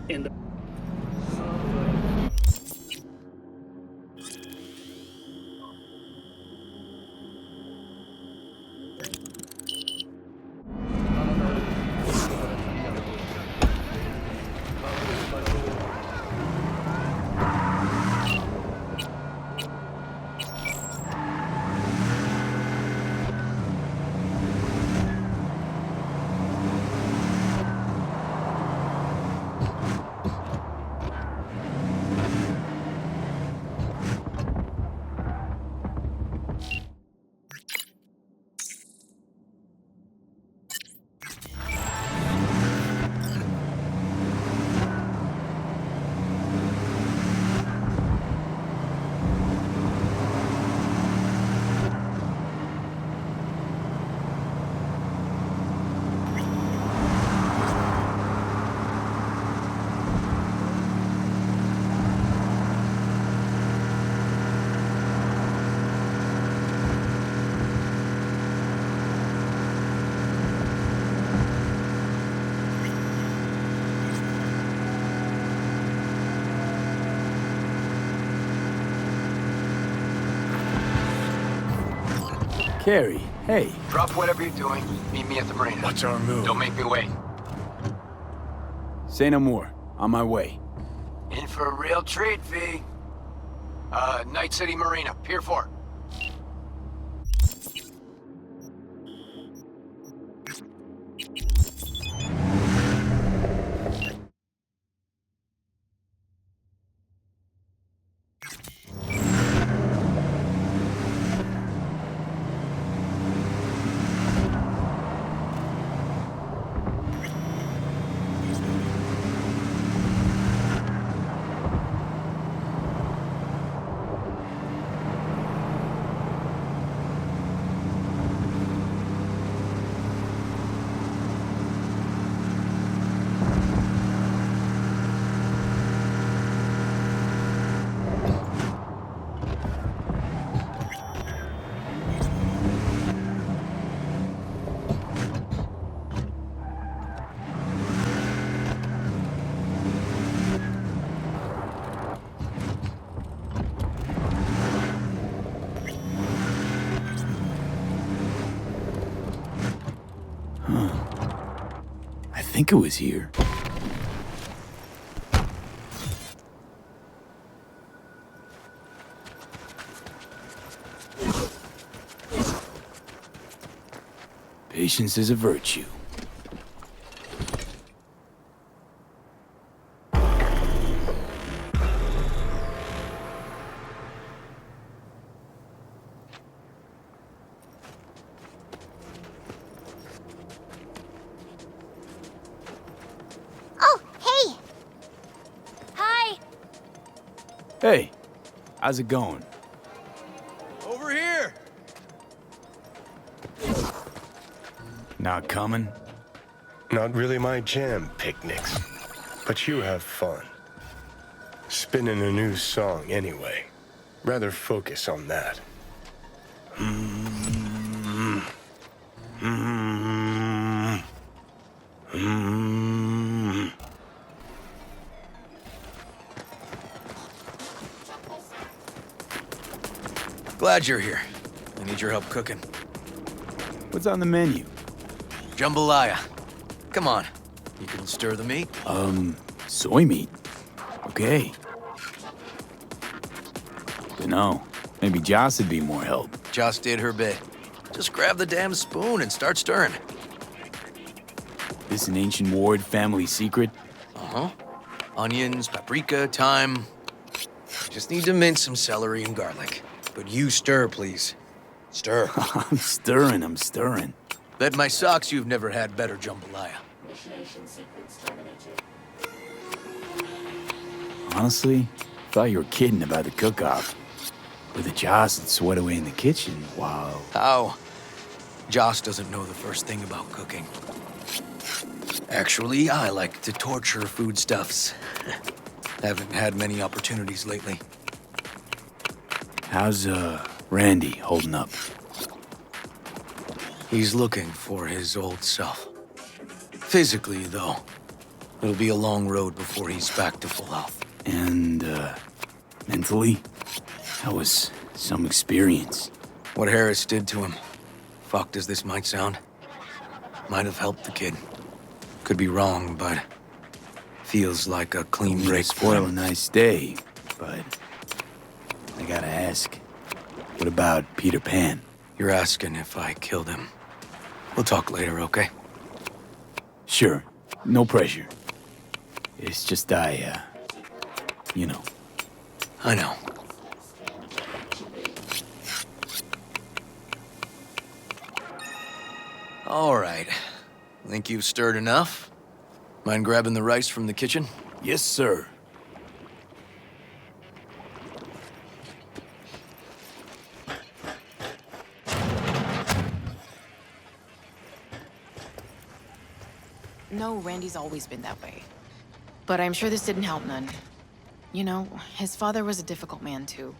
in the Carrie, hey. Drop whatever you're doing. Meet me at the marina. What's our move? Don't make me wait. Say no more. On my way. In for a real treat, V. Night City Marina, Pier 4. I think it was here. Patience is a virtue. Oh, hey! Hi! Hey, how's it going? Over here! Not coming? Not really my jam, picnics. But you have fun. Spinning a new song anyway. Rather focus on that. Glad you're here. I need your help cooking. What's on the menu? Jambalaya. Come on. You can stir the meat. Soy meat. Okay. Dunno. Maybe Joss would be more help. Joss did her bit. Just grab the damn spoon and start stirring. This an ancient Ward family secret? Uh-huh. Onions, paprika, thyme. Just need to mince some celery and garlic. But you stir, please. Stir. I'm stirring. Bet my socks you've never had better jambalaya. Honestly, thought you were kidding about the cook-off. With the Joss that sweat away in the kitchen, wow. How? Joss doesn't know the first thing about cooking. Actually, I like to torture foodstuffs. Haven't had many opportunities lately. How's, Randy holding up? He's looking for his old self. Physically, though. It'll be a long road before he's back to full health. And, mentally, that was some experience. What Harris did to him, fucked as this might sound, might have helped the kid. Could be wrong, but feels like a clean break for Spoil a him. nice day, but I gotta ask, what about Peter Pan? You're asking if I killed him. We'll talk later, okay? Sure, no pressure. It's just you know. I know. All right. Think you've stirred enough? Mind grabbing the rice from the kitchen? Yes, sir. No, Randy's always been that way. But I'm sure this didn't help none. You know, his father was a difficult man, too.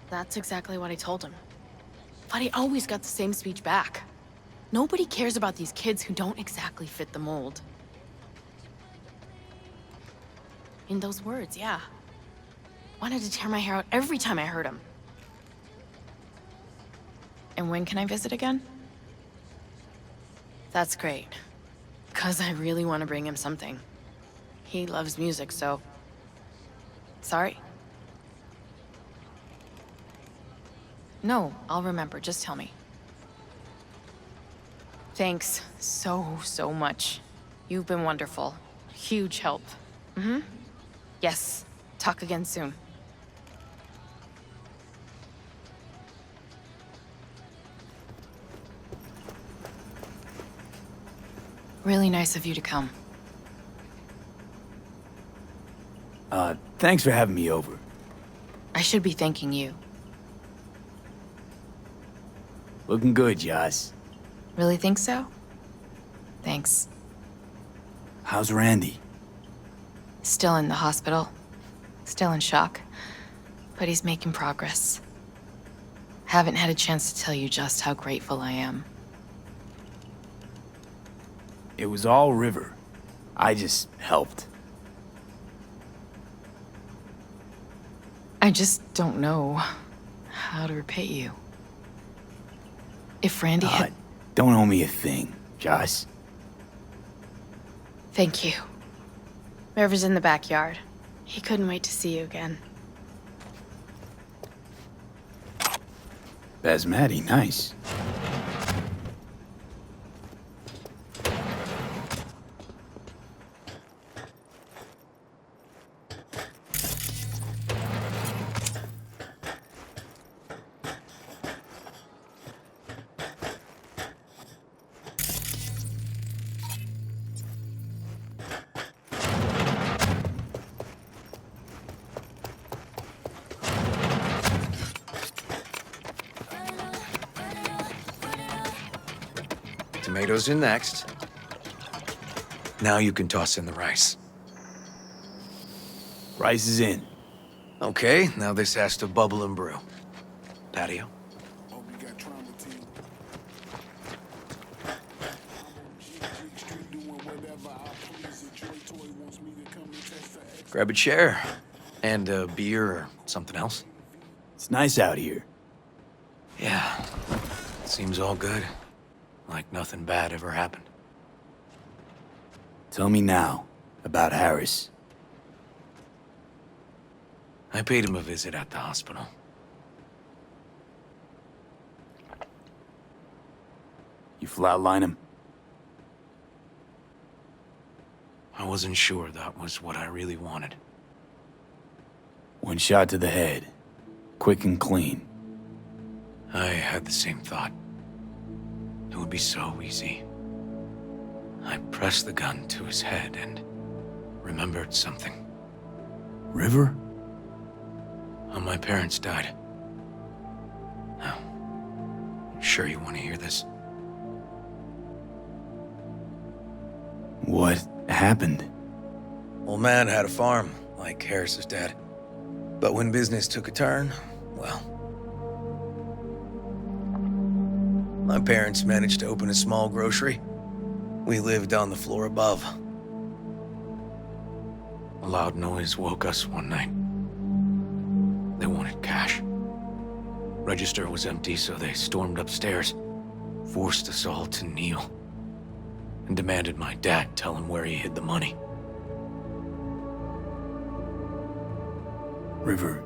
That's exactly what I told him. But he always got the same speech back. Nobody cares about these kids who don't exactly fit the mold. In those words, yeah. Wanted to tear my hair out every time I heard him. And when can I visit again? That's great. 'Cause I really want to bring him something. He loves music, so... Sorry? No, I'll remember. Just tell me. Thanks so much. You've been wonderful. Huge help. Mm-hmm. Yes. Talk again soon. Really nice of you to come. Thanks for having me over. I should be thanking you. Looking good, Joss. Really think so? Thanks. How's Randy? Still in the hospital. Still in shock. But he's making progress. Haven't had a chance to tell you just how grateful I am. It was all River. I just helped. I just don't know how to repay you. If Randy had... Don't owe me a thing, Joss. Thank you. River's in the backyard. He couldn't wait to see you again. Basmati, nice. Tomatoes in next. Now you can toss in the rice. Rice is in. Okay, now this has to bubble and brew. Patio. Grab a chair. And a beer or something else. It's nice out here. Yeah, seems all good. Like nothing bad ever happened. Tell me now about Harris. I paid him a visit at the hospital. You flatline him? I wasn't sure that was what I really wanted. One shot to the head. Quick and clean. I had the same thought. It would be so easy. I pressed the gun to his head and remembered something. River? How my parents died. Now, sure you want to hear this? What happened? Old man had a farm, like Harris's dad. But when business took a turn, well... My parents managed to open a small grocery. We lived on the floor above. A loud noise woke us one night. They wanted cash. Register was empty, so they stormed upstairs, forced us all to kneel, and demanded my dad tell him where he hid the money. River,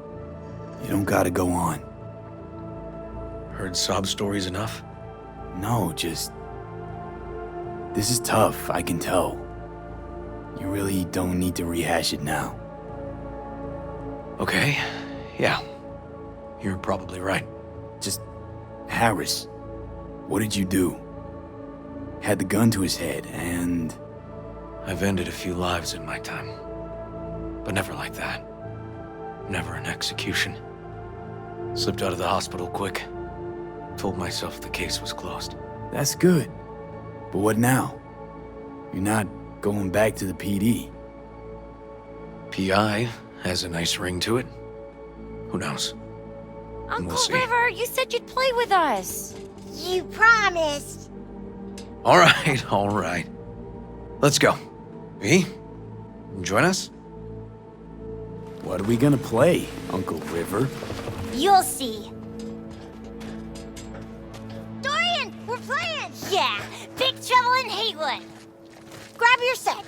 you don't gotta go on. Heard sob stories enough? No, just... This is tough, I can tell. You really don't need to rehash it now. Okay, yeah. You're probably right. Just... Harris, what did you do? Had the gun to his head, and... I've ended a few lives in my time. But never like that. Never an execution. Slipped out of the hospital quick. Told myself the case was closed. That's good. But what now? You're not going back to the PD. PI has a nice ring to it. Who knows? Uncle We'll see. River, you said you'd play with us. You promised. All right. Let's go. V, join us? What are we gonna play, Uncle River? You'll see. Dorian, we're playing! Yeah, Big Trouble in Haywood. Grab your set.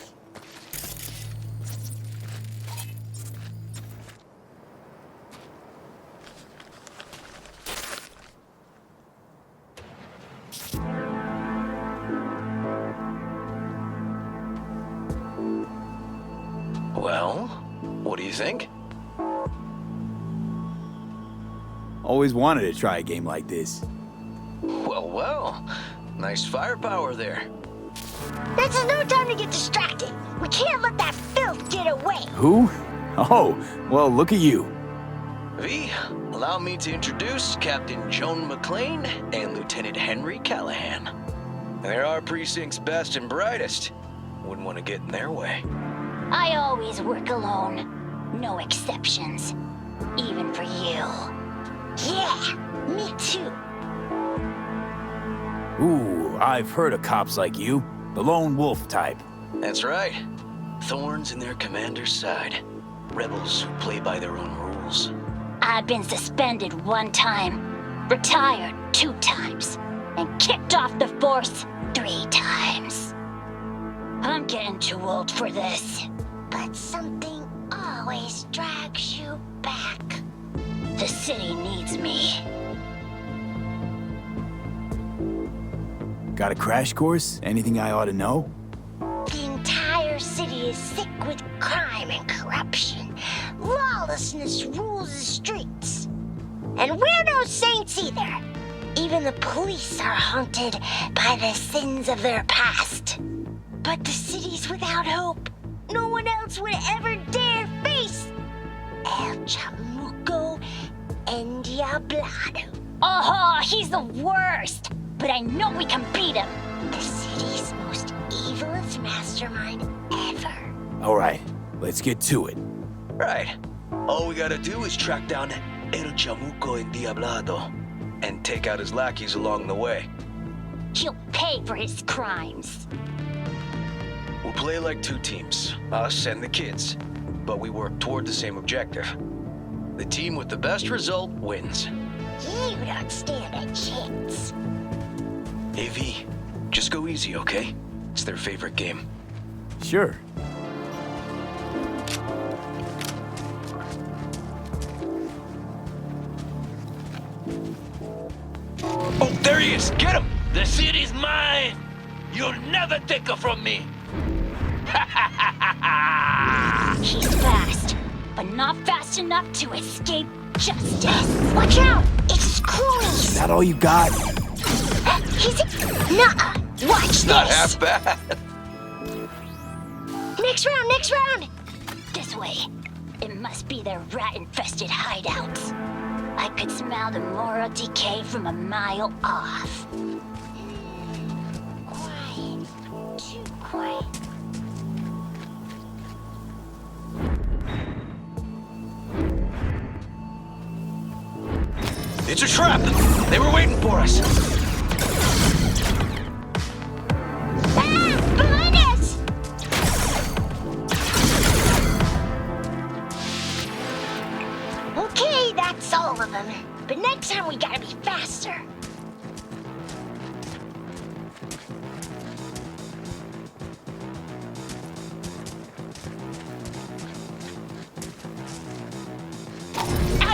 Well, what do you think? Always wanted to try a game like this. Well. Nice firepower there. This is no time to get distracted. We can't let that filth get away. Who? Oh, well, look at you. V, allow me to introduce Captain Joan McClane and Lieutenant Henry Callahan. They're our precinct's best and brightest. Wouldn't want to get in their way. I always work alone. No exceptions. Even for you. Yeah, me too. Ooh, I've heard of cops like you. The lone wolf type. That's right. Thorns in their commander's side. Rebels who play by their own rules. I've been suspended 1 time, retired 2 times, and kicked off the force 3 times. I'm getting too old for this. But something always drags you back. The city needs me. Got a crash course? Anything I ought to know? The entire city is sick with crime and corruption. Lawlessness rules the streets. And we're no saints either. Even the police are haunted by the sins of their past. But the city's without hope. No one else would ever dare face El Chamuco and Diablado. Oh, he's the worst. But I know we can beat him. The city's most evilest mastermind ever. All right, let's get to it. Right. All we gotta do is track down El Chamuco and Diablado and take out his lackeys along the way. He'll pay for his crimes. We'll play like 2 teams, us and the kids, but we work toward the same objective. The team with the best result wins. You don't stand a chance. Hey V, just go easy, okay? It's their favorite game. Sure. Oh, there he is! Get him! The city's mine! You'll never take her from me! He's fast, but not fast enough to escape justice. Watch out! It's Cronies! Is that all you got? He's... Nuh-uh! Watch this! Not half bad. Next round! This way. It must be their rat-infested hideouts. I could smell the moral decay from a mile off. Quiet. Too quiet. It's a trap! They were waiting for us! Ah!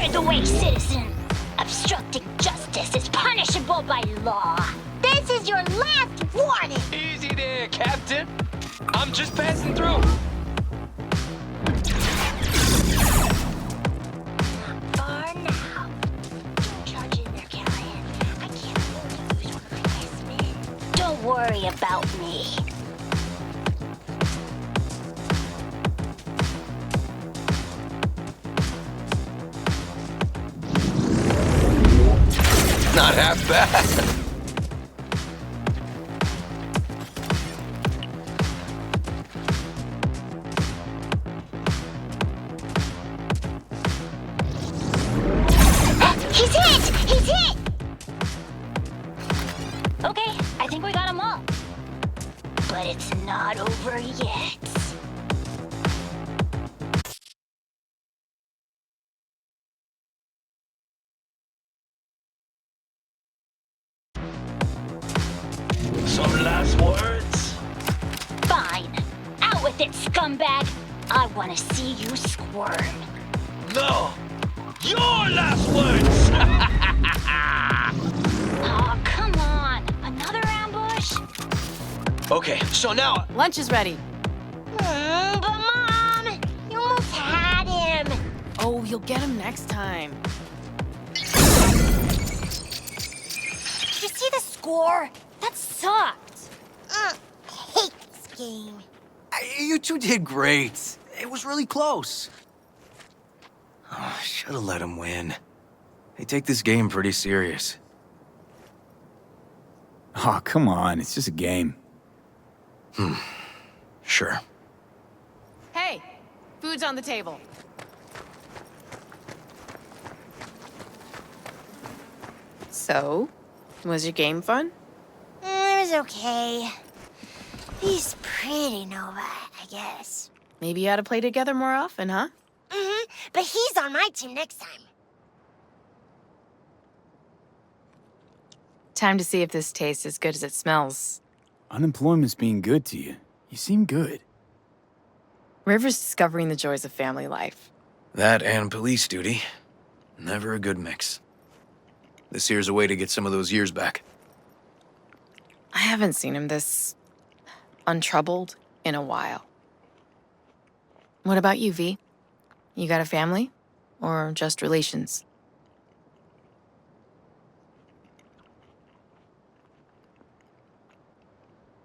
of the way, citizen. Obstructing justice is punishable by law. This is your last warning. Easy there, Captain. I'm just passing through. Far now. Don't charge in there, Callahan. I can't afford to lose one of my best men. Don't worry about me. Not half bad. He's hit! He's hit! Okay, I think we got them all. But it's not over yet. Some last words? Fine. Out with it, scumbag. I want to see you squirm. No. Your last words! Aw, come on. Another ambush? Okay, so now... Lunch is ready. But Mom, you almost had him. Oh, you'll get him next time. Did you see the score? That sucked. I hate this game. You two did great. It was really close. Oh, should have let him win. They take this game pretty serious. Oh, come on. It's just a game. Sure. Hey, food's on the table. So, was your game fun? It was okay. He's pretty Nova, I guess. Maybe you ought to play together more often, huh? But he's on my team next time. Time to see if this tastes as good as it smells. Unemployment's being good to you. You seem good. River's discovering the joys of family life. That and police duty. Never a good mix. This here's a way to get some of those years back. I haven't seen him this untroubled in a while. What about you, V? You got a family? Or just relations?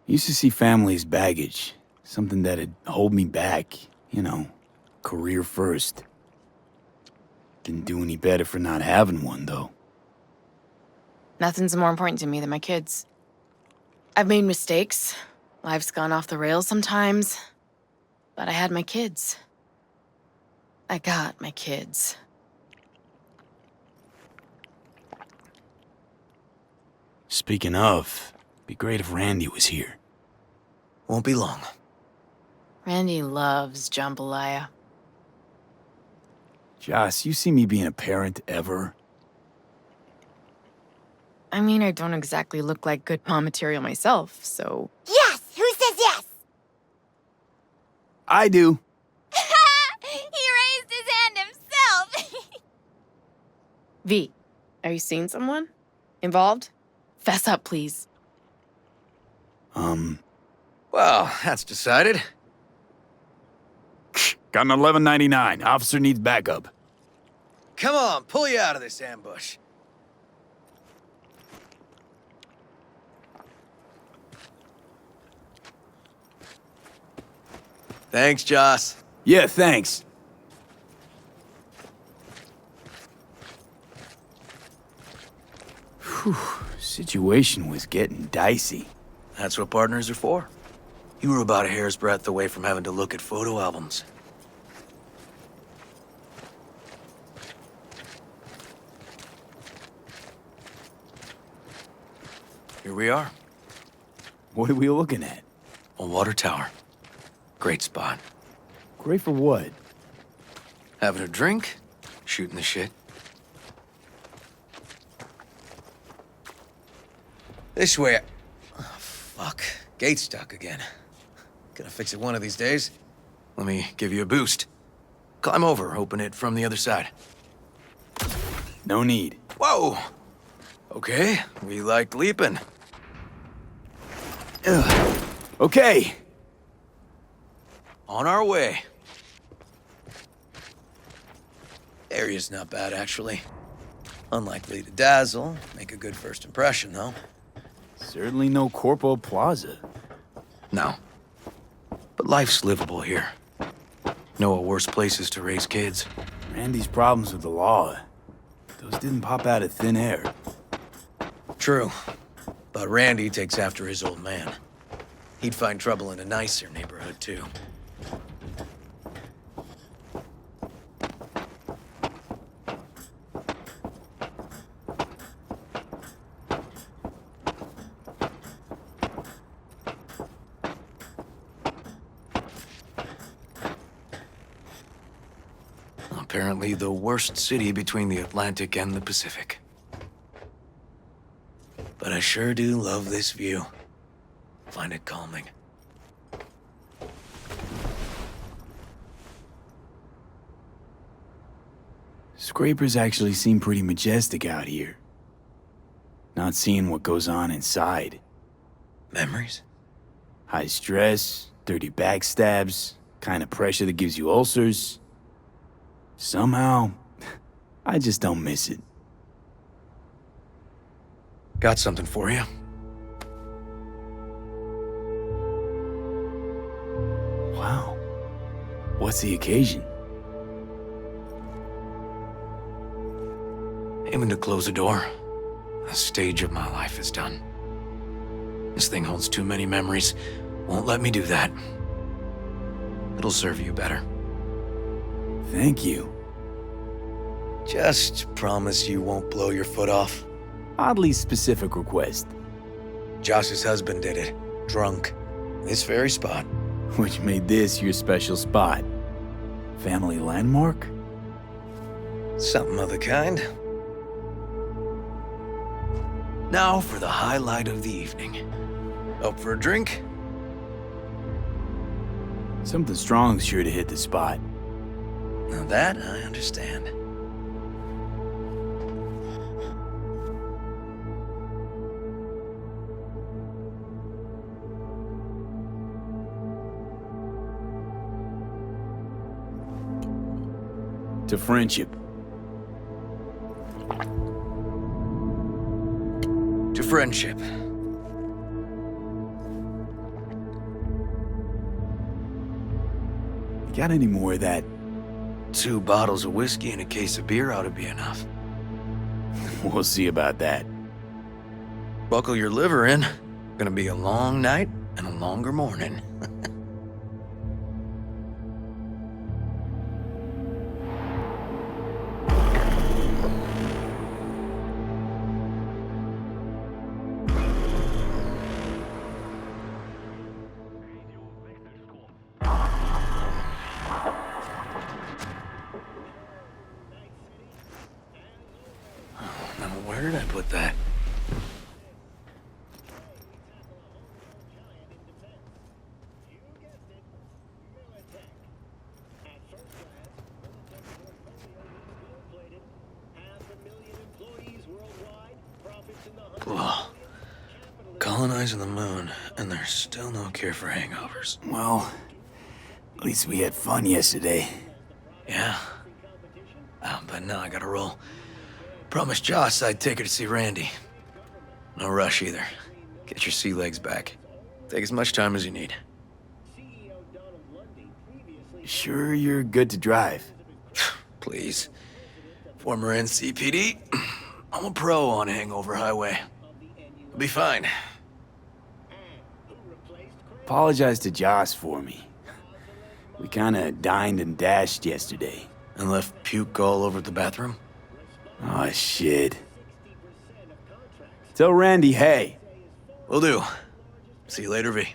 Used to see family as baggage. Something that'd hold me back. You know, career first. Didn't do any better for not having one, though. Nothing's more important to me than my kids. I've made mistakes. Life's gone off the rails sometimes. But I had my kids. I got my kids. Speaking of, be great if Randy was here. Won't be long. Randy loves jambalaya. Joss, you see me being a parent ever? I mean, I don't exactly look like good mom material myself, so... Yes! Who says yes? I do. He raised his hand himself. V, are you seeing someone? Involved? Fess up, please. Well, that's decided. Got an $11.99. Officer needs backup. Come on, pull you out of this ambush. Thanks, Joss. Yeah, thanks. Whew, situation was getting dicey. That's what partners are for. You were about a hair's breadth away from having to look at photo albums. Here we are. What are we looking at? A water tower. Great spot. Great for what? Having a drink, shooting the shit. This way. Oh, fuck. Gate's stuck again. Gonna fix it one of these days. Let me give you a boost. Climb over, open it from the other side. No need. Whoa! Okay, we like leaping. Ugh. Okay. On our way. Area's not bad, actually. Unlikely to dazzle. Make a good first impression, though. Certainly no Corpo Plaza. No. But life's livable here. Know of worse places to raise kids. Randy's problems with the law. Those didn't pop out of thin air. True. But Randy takes after his old man. He'd find trouble in a nicer neighborhood, too. Apparently the worst city between the Atlantic and the Pacific. But I sure do love this view. Find it calming. Scrapers actually seem pretty majestic out here. Not seeing what goes on inside. Memories? High stress, dirty backstabs, kind of pressure that gives you ulcers. Somehow, I just don't miss it. Got something for you. Wow. What's the occasion? Aiming to close a door. A stage of my life is done. This thing holds too many memories. Won't let me do that. It'll serve you better. Thank you. Just promise you won't blow your foot off. Oddly specific request. Josh's husband did it. Drunk. This very spot. Which made this your special spot. Family landmark? Something of the kind. Now for the highlight of the evening. Up for a drink? Something strong's sure to hit the spot. Now that I understand. To friendship. To friendship. Got any more of that? 2 bottles of whiskey and a case of beer ought to be enough. We'll see about that. Buckle your liver in. Gonna be a long night and a longer morning. Now, where did I put that? Ugh. Colonizing the moon, and there's still no cure for hangovers. Well, at least we had fun yesterday. Yeah. But now I gotta roll. Promised Joss I'd take her to see Randy. No rush either. Get your sea legs back. Take as much time as you need. Sure you're good to drive? Please. Former NCPD. I'm a pro on Hangover Highway. I'll be fine. Apologize to Joss for me. We kinda dined and dashed yesterday. And left puke all over the bathroom? Oh, shit. Tell Randy, hey. Will do. See you later, V.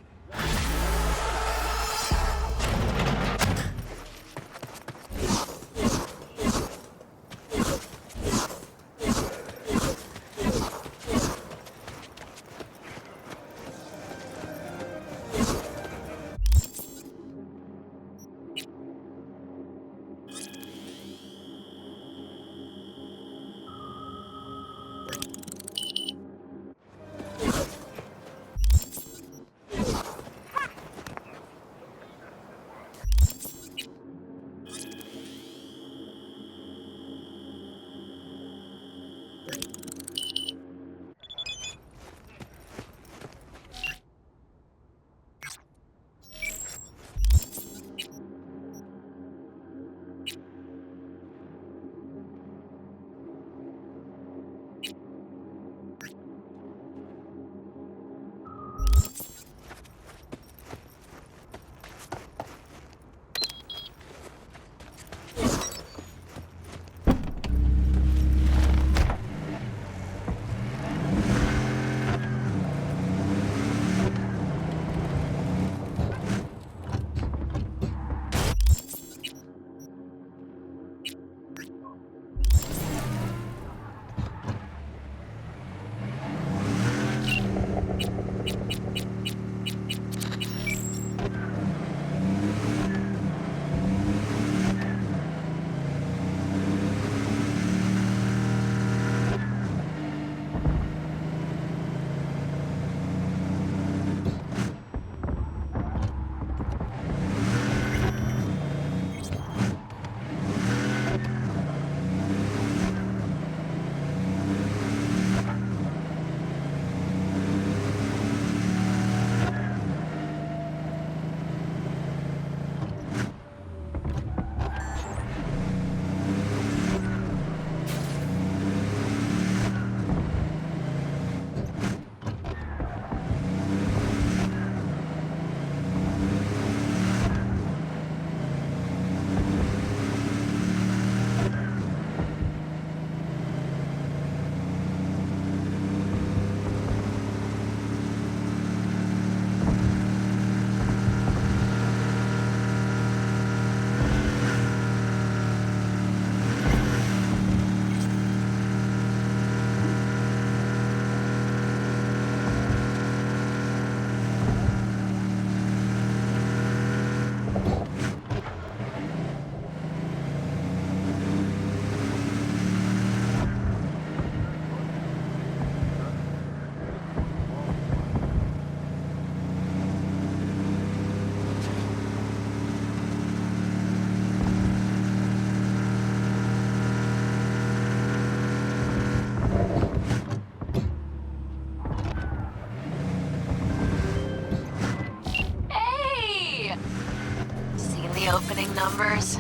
the opening numbers?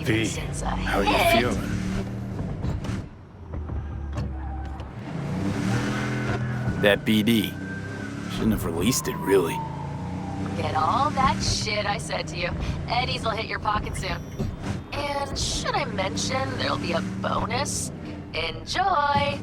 V, Stevenson's a how you hit. feeling? That BD. Shouldn't have released it, really. Get all that shit I said to you. Eddie's will hit your pocket soon. And should I mention there'll be a bonus? Enjoy!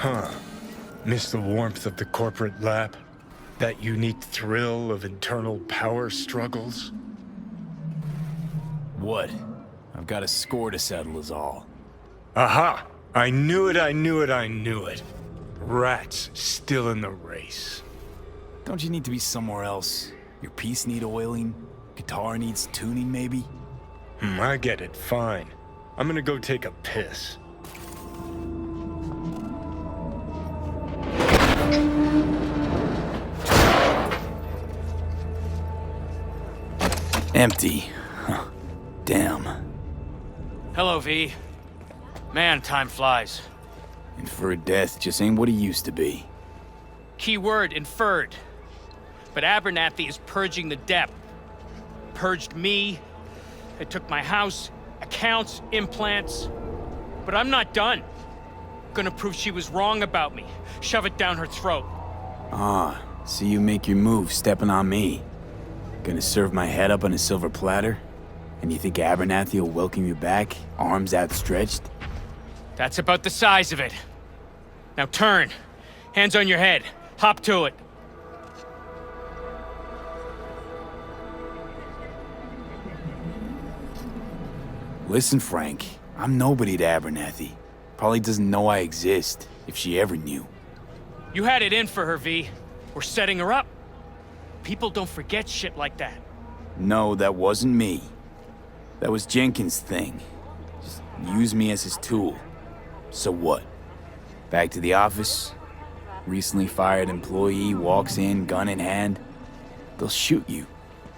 Huh. Miss the warmth of the corporate lab? That unique thrill of internal power struggles? What? I've got a score to settle is all. Aha! I knew it, I knew it, I knew it. Rats still in the race. Don't you need to be somewhere else? Your piece need oiling? Guitar needs tuning, maybe? I get it, fine. I'm gonna go take a piss. Empty. Huh. Damn. Hello, V. Man, time flies. Inferred death just ain't what it used to be. Keyword inferred. But Abernathy is purging the depth. Purged me. They took my house, accounts, implants. But I'm not done. Gonna prove she was wrong about me. Shove it down her throat. Ah, see you make your move stepping on me. Gonna serve my head up on a silver platter? And you think Abernathy will welcome you back, arms outstretched? That's about the size of it. Now turn. Hands on your head. Hop to it. Listen, Frank, I'm nobody to Abernathy. Probably doesn't know I exist, if she ever knew. You had it in for her, V. We're setting her up. People don't forget shit like that. No, that wasn't me. That was Jenkins' thing. Just use me as his tool. So what? Back to the office? Recently fired employee walks in, gun in hand. They'll shoot you,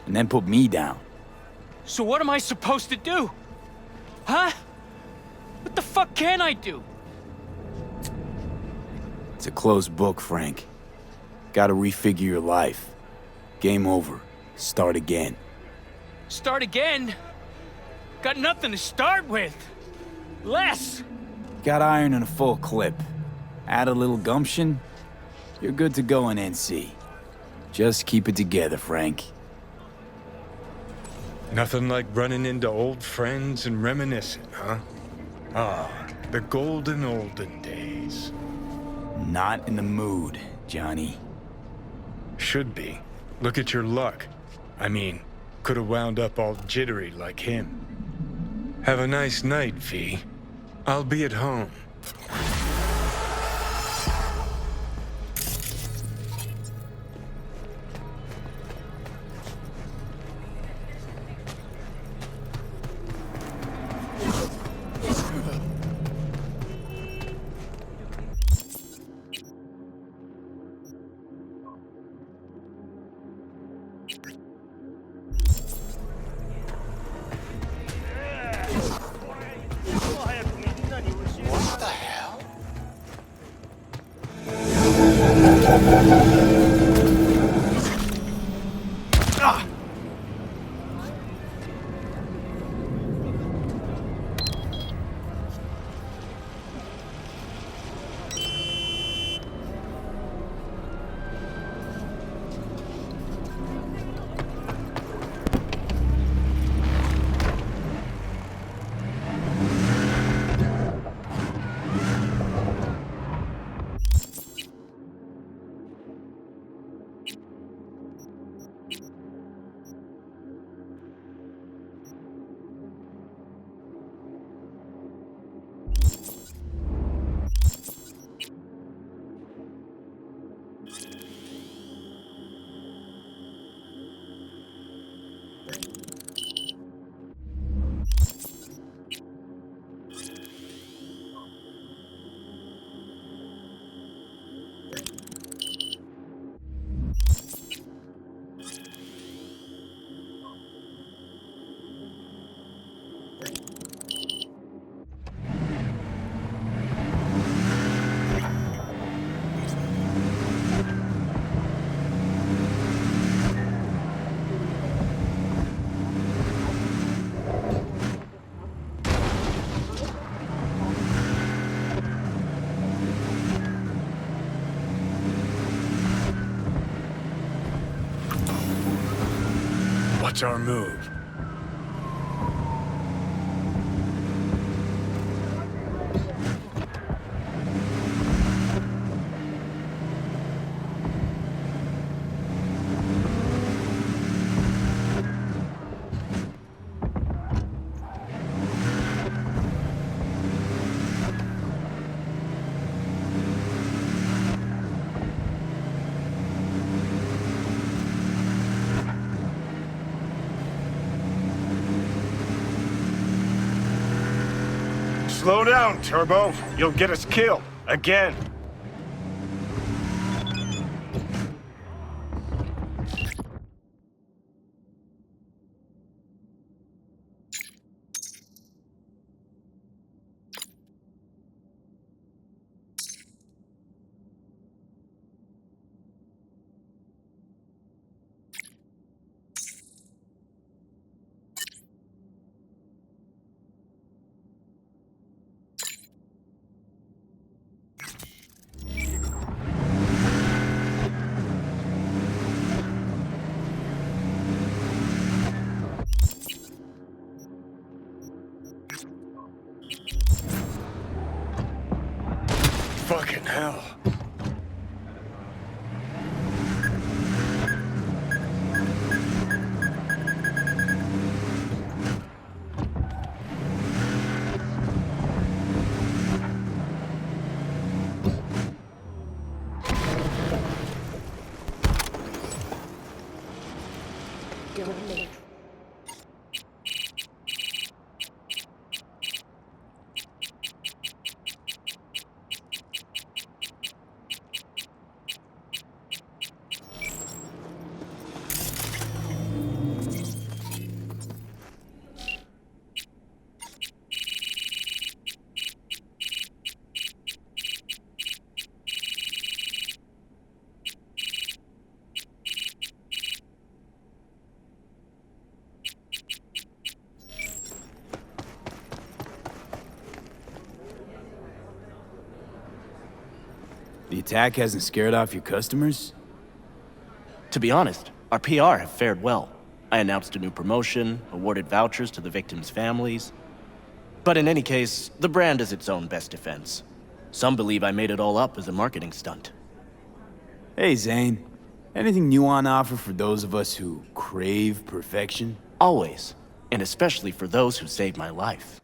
and then put me down. So what am I supposed to do? Huh? What the fuck can I do? It's a closed book, Frank. Gotta refigure your life. Game over. Start again. Start again? Got nothing to start with. Less. Got iron in a full clip. Add a little gumption, you're good to go in NC. Just keep it together, Frank. Nothing like running into old friends and reminiscing, huh? Ah, the golden olden days. Not in the mood, Johnny. Should be. Look at your luck. I mean, could have wound up all jittery like him. Have a nice night, V. I'll be at home. That's our move. Slow down, Turbo. You'll get us killed. Again. Fucking hell. The attack hasn't scared off your customers? To be honest, our PR have fared well. I announced a new promotion, awarded vouchers to the victims' families. But in any case, the brand is its own best defense. Some believe I made it all up as a marketing stunt. Hey, Zane. Anything new on offer for those of us who crave perfection? Always. And especially for those who saved my life.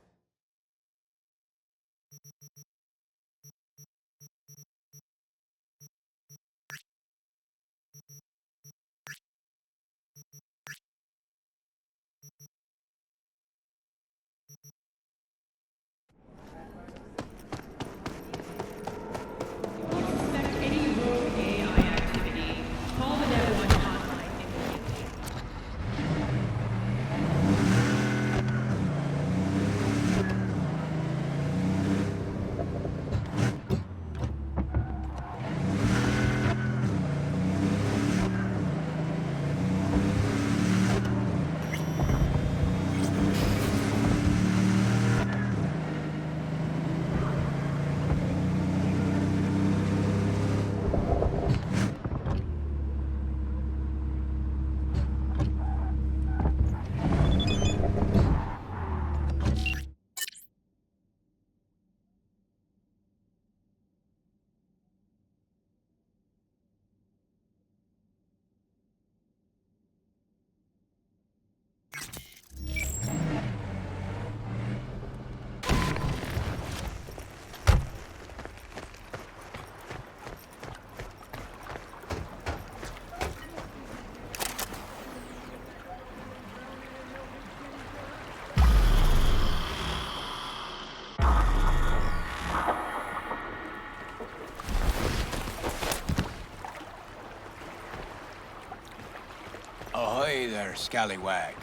Ahoy there, scallywag.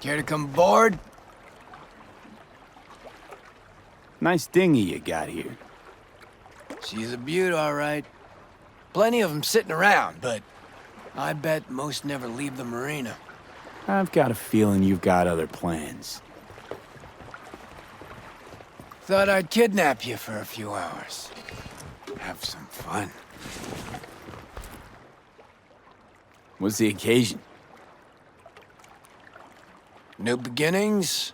Care to come aboard? Nice dinghy you got here. She's a beaut, all right. Plenty of them sitting around, but I bet most never leave the marina. I've got a feeling you've got other plans. Thought I'd kidnap you for a few hours. Have some fun. What's the occasion? New beginnings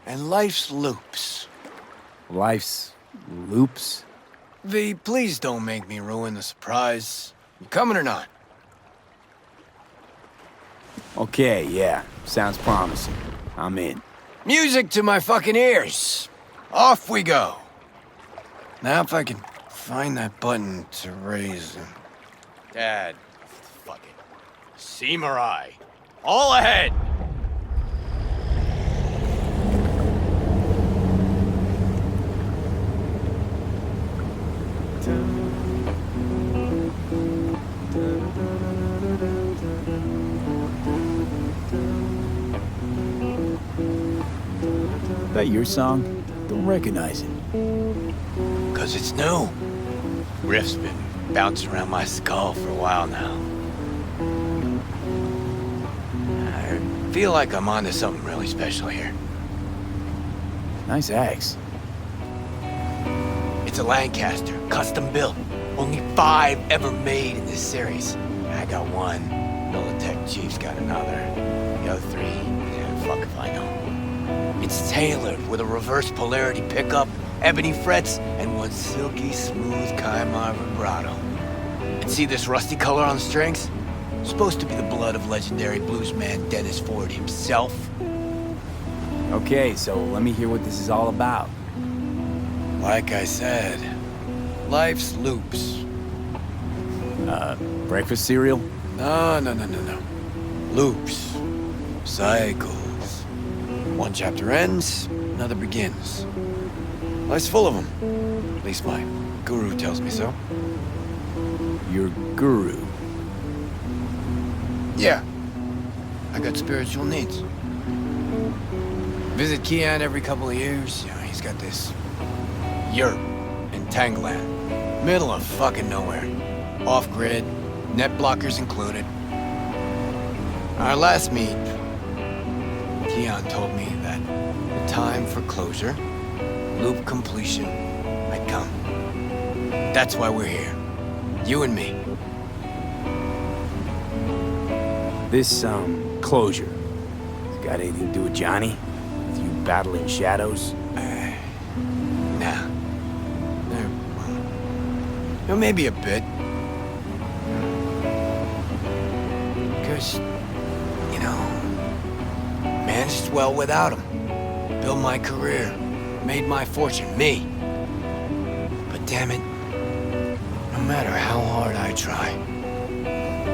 and life's loops. Life's loops? V, please don't make me ruin the surprise. You coming or not? Okay, yeah. Sounds promising. I'm in. Music to my fucking ears. Off we go. Now if I can find that button to raise him. Dad, fuck it. Seam or I? All ahead! That your song? Don't recognize it. 'Cause it's new. Riff's been bouncing around my skull for a while now. I feel like I'm onto something really special here. Nice axe. It's a Lancaster, custom built. Only 5 ever made in this series. I got one. Militech Chief's got another. The other 3, yeah, fuck if I know. It's tailored with a reverse polarity pickup, ebony frets, and one silky smooth Kaimar vibrato. And see this rusty color on the strings? Supposed to be the blood of legendary bluesman Dennis Ford himself. Okay, so let me hear what this is all about. Like I said, life's loops. Breakfast cereal? No. Loops. Cycles. One chapter ends, another begins. Life's full of them. At least my guru tells me so. Your guru? Yeah. I got spiritual needs. Visit Kian every couple of years. You know, he's got this yurt in Tangland. Middle of fucking nowhere. Off-grid, net blockers included. Our last meet, Keon told me that the time for closure, loop completion, had come. That's why we're here. You and me. This, closure. Got anything to do with Johnny? With you battling shadows? Nah. Well, maybe a bit. Because, you know, managed well without him. Built my career. Made my fortune. Me. But damn it, no matter how hard I try,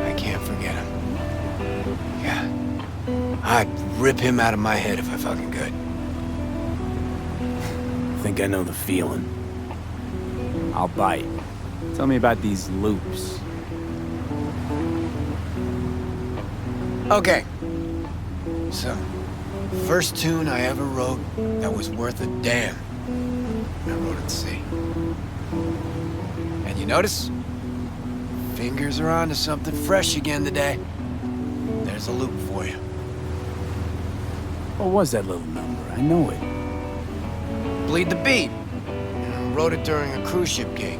I can't forget him. Yeah. I'd rip him out of my head if I fucking could. Think I know the feeling. I'll bite. Tell me about these loops. Okay. So, first tune I ever wrote that was worth a damn. I wrote at sea. And you notice? Fingers are on to something fresh again today. There's a loop for you. What was that little number? I know it. Bleed the Beat. Wrote it during a cruise ship gig.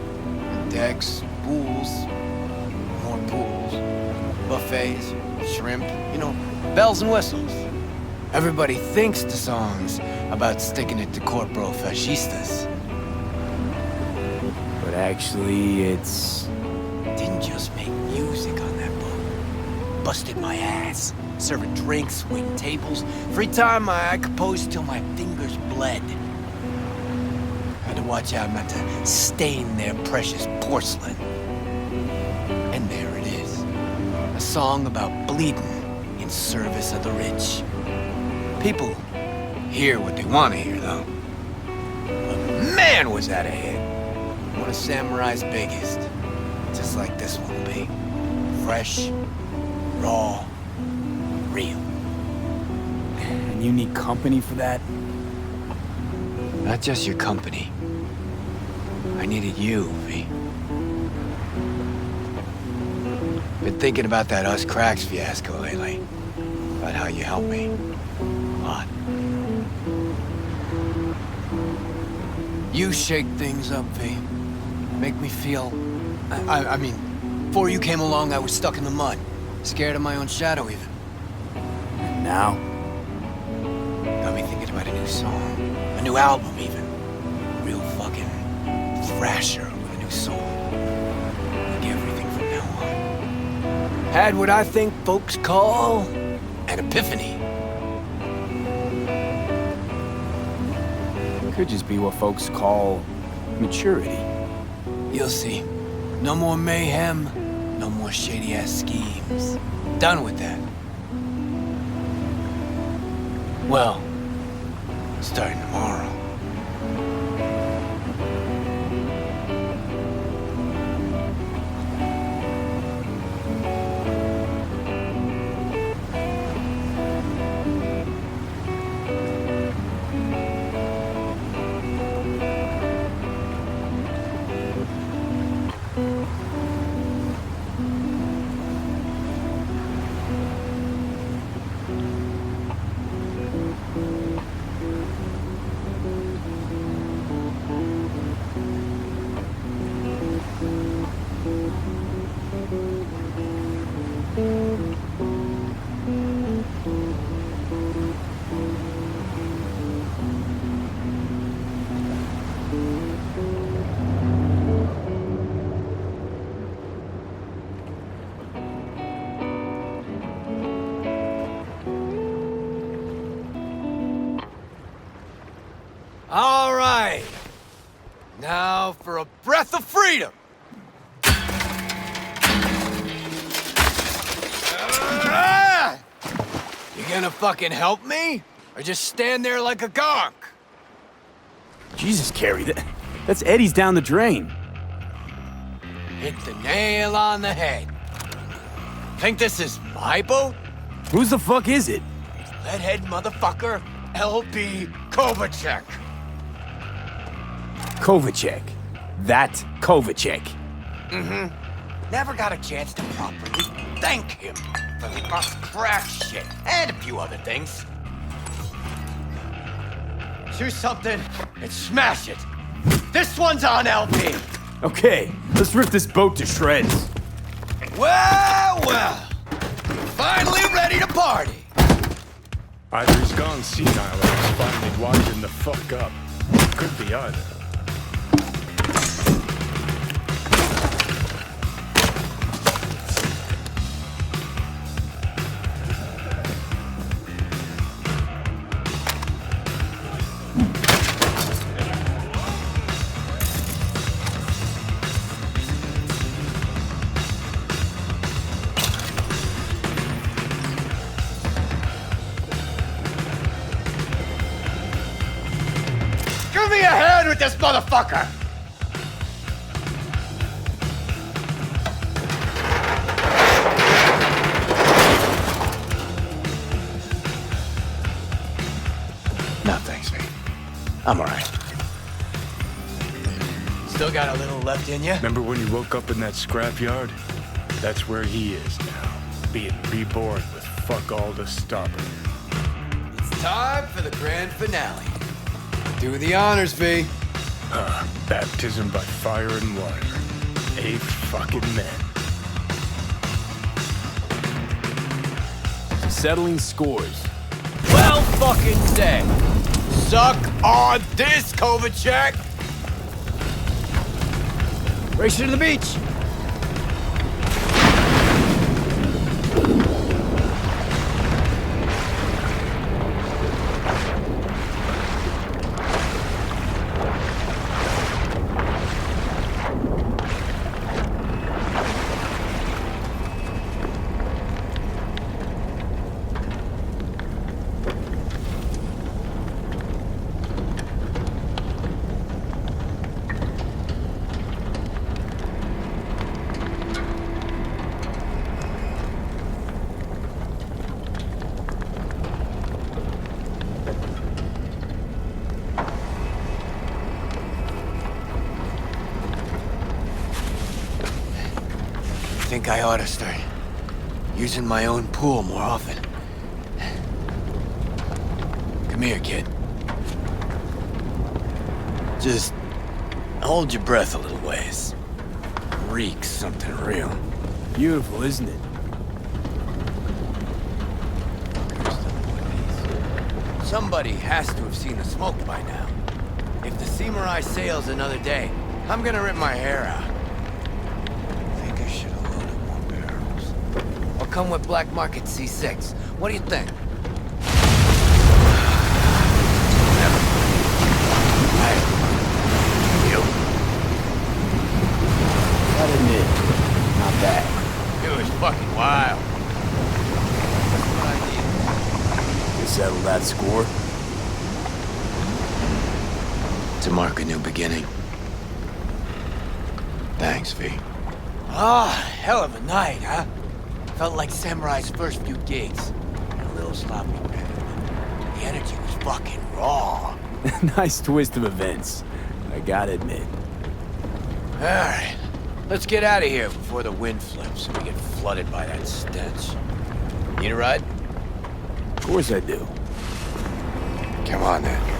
Decks, pools, more pools, buffets, shrimp, you know, bells and whistles. Everybody thinks the song's about sticking it to corporal fascistas. But actually, it's... Didn't just make music on that boat. Busted my ass. Serving drinks, waiting tables. Free time, I composed till my fingers bled. Had to watch out not to stain their precious porcelain. And there it is. A song about bleeding in service of the rich. People hear what they want to hear, though. But man, was that a hit. One of Samurai's biggest. Just like this one will be. Fresh, raw, real. And you need company for that? Not just your company. I needed you, V. Been thinking about that Us Cracks fiasco lately. About how you helped me. A lot. You shake things up, V. Make me feel... I mean, before you came along, I was stuck in the mud. Scared of my own shadow, even. And now? Got me thinking about a new song. A new album, even. Real fucking thrasher with a new soul. Like everything from now on. Had what I think folks call an epiphany. Could just be what folks call maturity. You'll see. No more mayhem, no more shady-ass schemes. Done with that. Well, starting tomorrow. All right. Now for a breath of freedom. You gonna fucking help me? Or just stand there like a gonk? Jesus, Carrie, that's Eddie's down the drain. Hit the nail on the head. Think this is my boat? Whose the fuck is it? Leadhead motherfucker, LB Kovacek. Kovacek. That Kovacek. Mm-hmm. Never got a chance to properly thank him for the us crack shit and a few other things. Choose something and smash it. This one's on LP. Okay, let's rip this boat to shreds. Well, well. Finally ready to party. Either he's gone senile or he's finally winding the fuck up. Could be either. Give me a hand with this motherfucker! No, thanks, mate. I'm alright. Still got a little left in you? Remember when you woke up in that scrapyard? That's where he is now, being reborn with fuck all to stop him. It's time for the grand finale. Do the honors, V. Baptism by fire and water. A fucking man. Settling scores. Well fucking said. Suck on this, Kovacek. Race you to the beach. I think I ought to start using my own pool more often. Come here, kid. Just hold your breath a little ways. Reek something real. Beautiful, isn't it? Somebody has to have seen the smoke by now. If the samurai sails another day, I'm gonna rip my hair out. Think I should have loaded more barrels. I'll come with Black Market C6. What do you think? Never mind. Hey. You? Gotta admit, not bad. It was fucking wild. That's what I need. To settle that score? To mark a new beginning. Thanks, V. Ah, hell of a night, huh? Felt like Samurai's first few gigs. A little sloppy, man. The energy was fucking raw. Nice twist of events, I gotta admit. Alright, let's get out of here before the wind flips and we get flooded by that stench. Need a ride? Of course I do. Come on, then.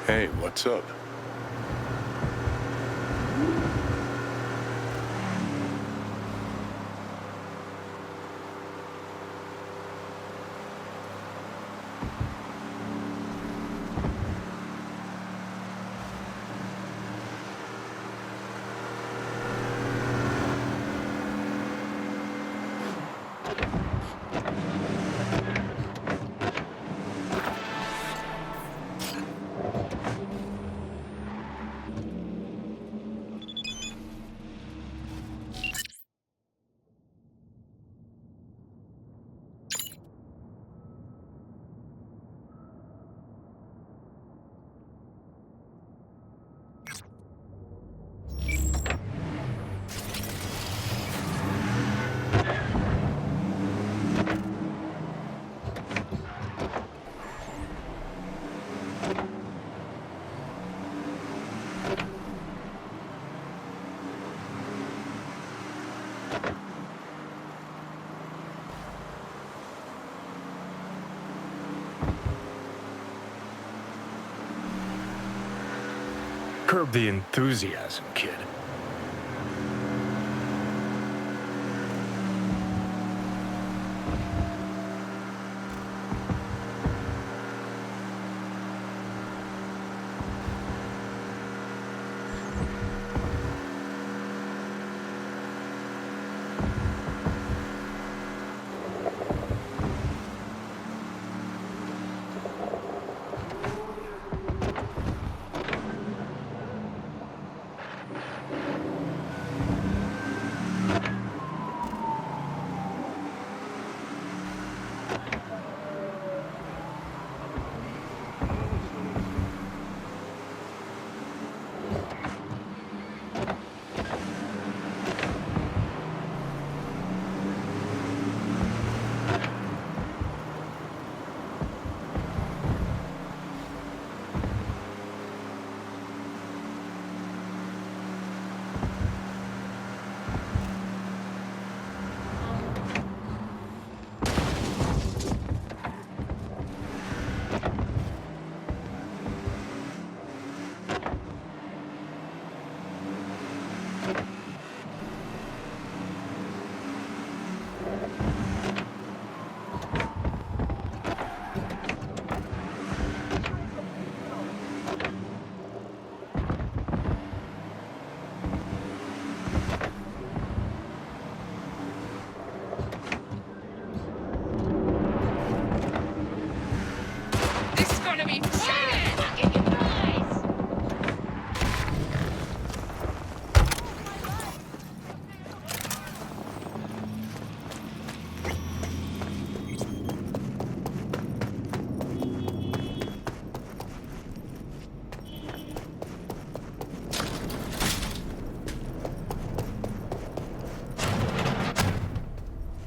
Hey, what's up? Curb the enthusiasm, kid.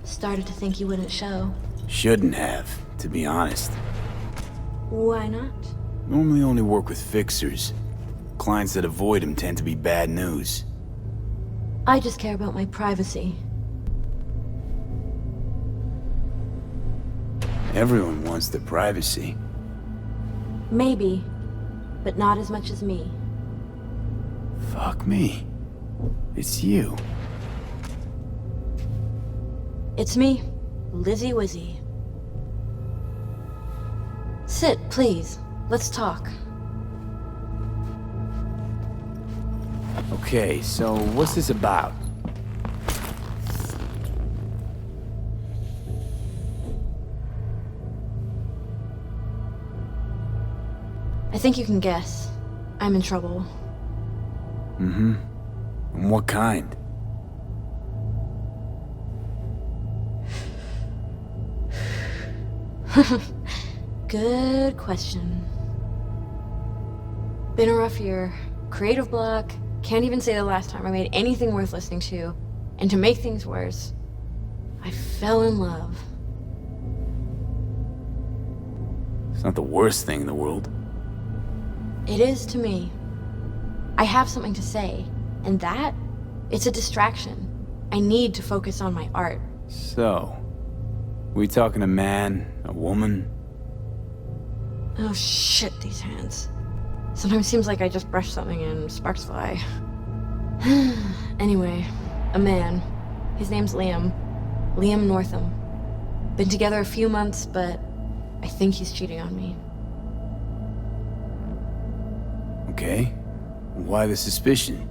Started to think you wouldn't show. Shouldn't have, to be honest. Why not? Normally only work with fixers. Clients that avoid him tend to be bad news. I just care about my privacy. Everyone wants their privacy. Maybe, but not as much as me. Fuck me. It's you. It's me, Lizzie Wizzy. Sit, please. Let's talk. Okay, so what's this about? I think you can guess. I'm in trouble. Mm-hmm. And what kind? Good question. Been a rough year. Creative block. Can't even say the last time I made anything worth listening to. And to make things worse, I fell in love. It's not the worst thing in the world. It is to me. I have something to say, and that, it's a distraction. I need to focus on my art. So, we talking a man, a woman? Oh shit, these hands. Sometimes seems like I just brush something and sparks fly. Anyway, a man. His name's Liam. Liam Northam. Been together a few months, but I think he's cheating on me. Okay. Why the suspicion?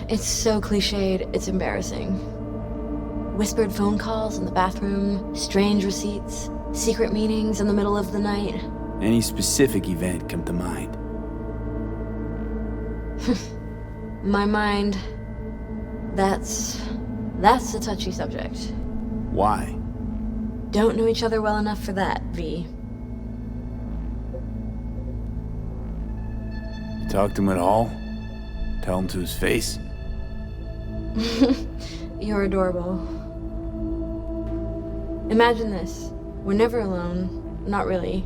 It's so cliched, it's embarrassing. Whispered phone calls in the bathroom, strange receipts, secret meetings in the middle of the night. Any specific event come to mind? My mind, that's a touchy subject. Why? Don't know each other well enough for that, V. Talk to him at all? Tell him to his face? You're adorable. Imagine this. We're never alone. Not really.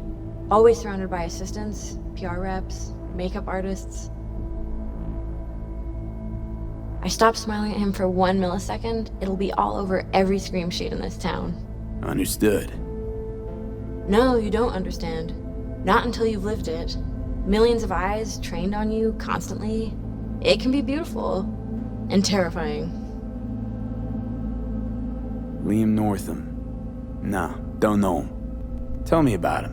Always surrounded by assistants, PR reps, makeup artists. I stop smiling at him for 1 millisecond, it'll be all over every scream sheet in this town. Understood. No, you don't understand. Not until you've lived it. Millions of eyes trained on you constantly. It can be beautiful and terrifying. Liam Northam. Nah, don't know him. Tell me about him.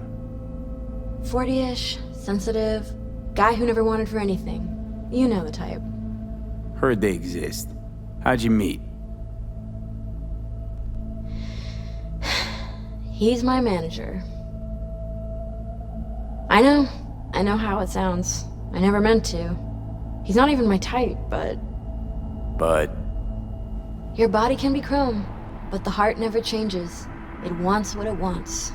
40-ish, sensitive, guy who never wanted for anything. You know the type. Heard they exist. How'd you meet? He's my manager. I know how it sounds. I never meant to. He's not even my type, but... But... Your body can be chrome, but the heart never changes. It wants what it wants.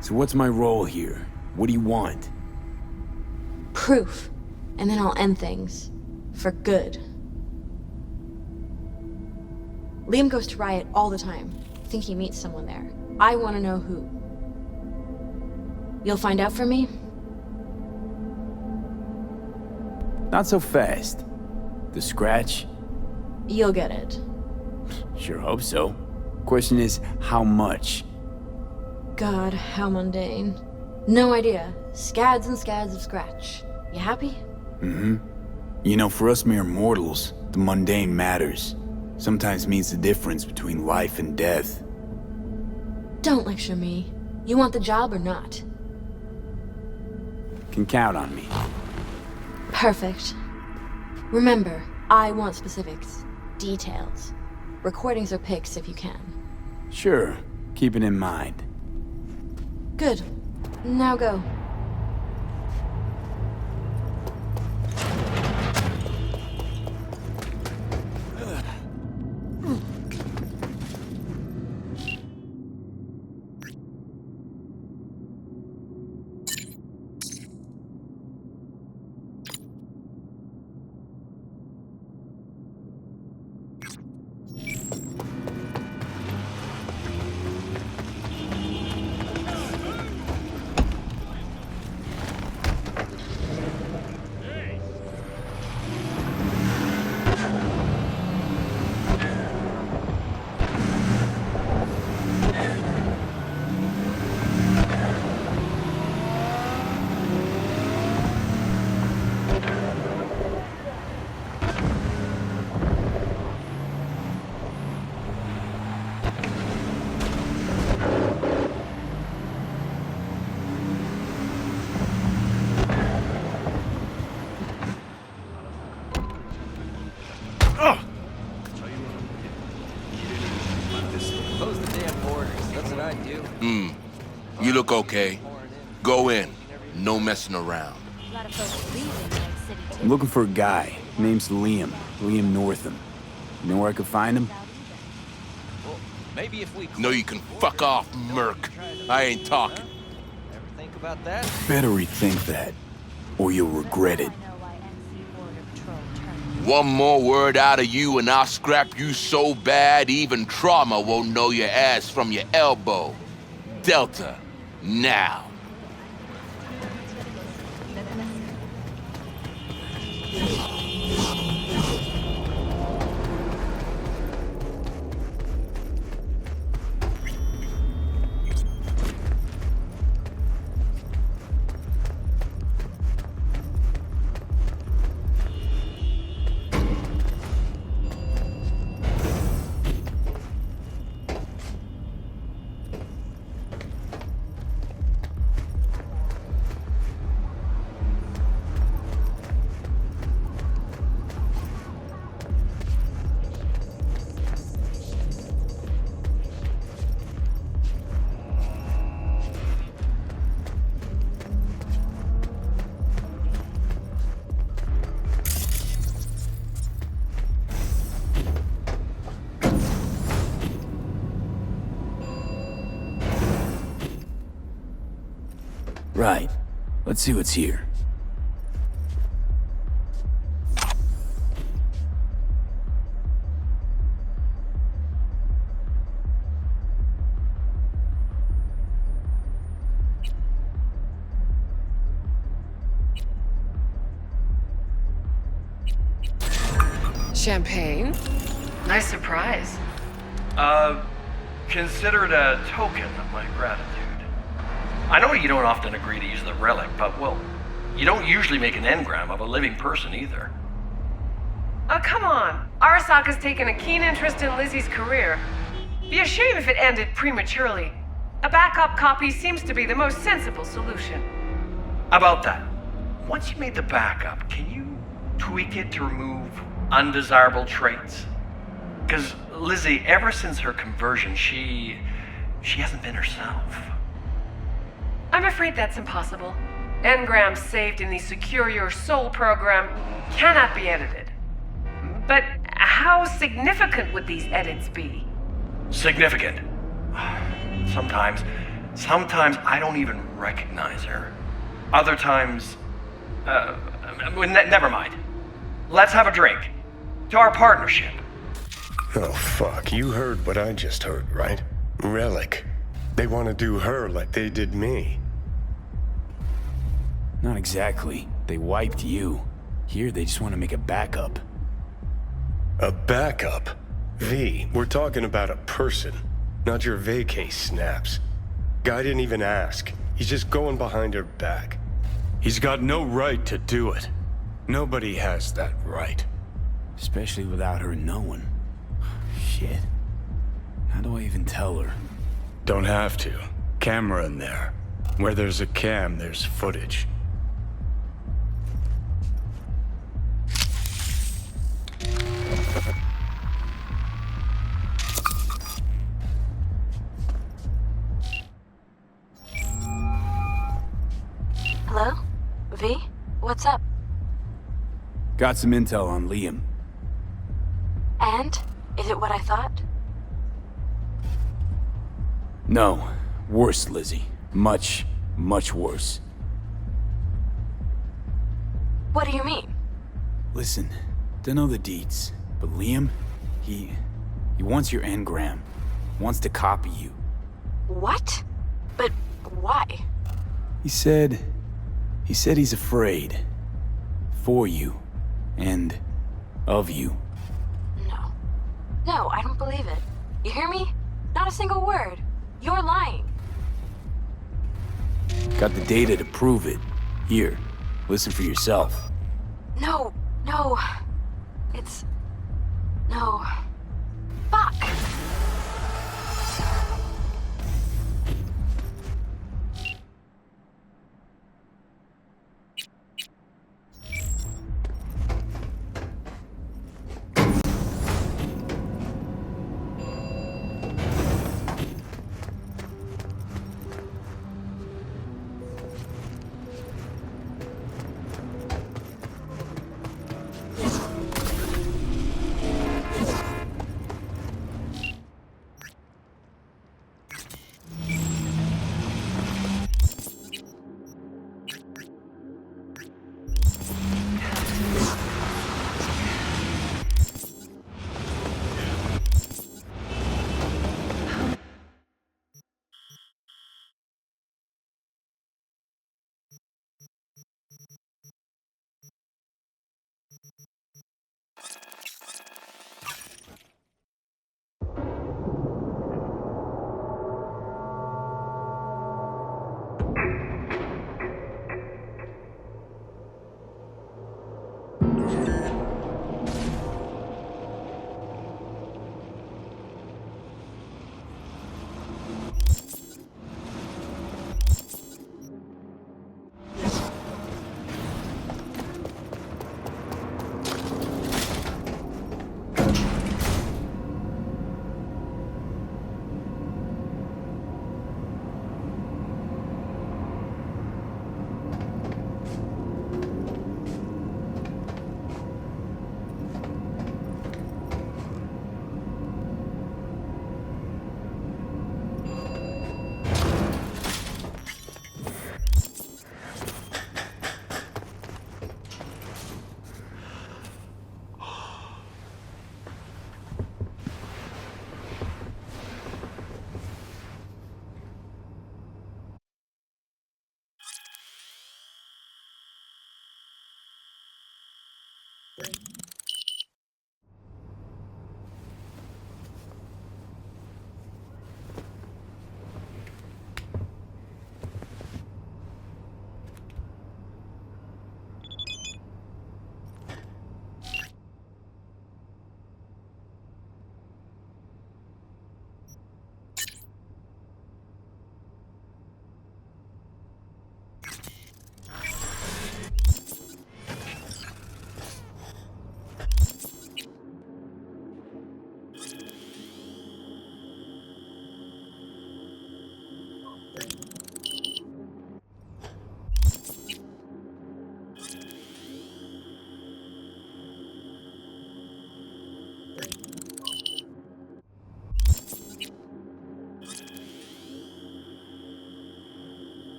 So what's my role here? What do you want? Proof. And then I'll end things. For good. Liam goes to Riot all the time. Think he meets someone there. I want to know who. You'll find out for me? Not so fast. The scratch? You'll get it. Sure hope so. Question is, how much? God, how mundane. No idea. Scads and scads of scratch. You happy? Mm-hmm. You know, for us mere mortals, the mundane matters. Sometimes means the difference between life and death. Don't lecture me. You want the job or not? Can count on me. Perfect. Remember, I want specifics. Details. Recordings or pics if you can. Sure. Keep it in mind. Good. Now go. You look okay. Go in. No messing around. I'm looking for a guy. Name's Liam. Liam Northam. You know where I could find him? No, you can fuck off, merc. I ain't talking. Better rethink that, or you'll regret it. One more word out of you and I'll scrap you so bad even trauma won't know your ass from your elbow. Delta, now. Right. Let's see what's here. Champagne? Nice surprise. Consider it a token of my gratitude. I know you don't often agree to use the relic, but, well, you don't usually make an engram of a living person either. Oh, come on. Arasaka's taken a keen interest in Lizzie's career. Be a shame if it ended prematurely. A backup copy seems to be the most sensible solution. About that, once you made the backup, can you tweak it to remove undesirable traits? Because Lizzie, ever since her conversion, she hasn't been herself. I'm afraid that's impossible. Engrams saved in the Secure Your Soul program cannot be edited. But how significant would these edits be? Significant. Sometimes I don't even recognize her. Other times, never mind. Let's have a drink. To our partnership. Oh, fuck. You heard what I just heard, right? Relic. They want to do her like they did me. Not exactly. They wiped you. Here, they just want to make a backup. A backup? V, we're talking about a person, not your vacay snaps. Guy didn't even ask. He's just going behind her back. He's got no right to do it. Nobody has that right. Especially without her knowing. Shit. How do I even tell her? Don't have to. Camera in there. Where there's a cam, there's footage. Hello? V? What's up? Got some intel on Liam. And? Is it what I thought? No. Worse, Lizzie. Much, much worse. What do you mean? Listen, don't know the deets, but Liam, he wants your engram. Wants to copy you. What? But why? He said he's afraid. For you. And of you. No. No, I don't believe it. You hear me? Not a single word. You're lying. Got the data to prove it. Here, listen for yourself. No. No. It's... No. Fuck!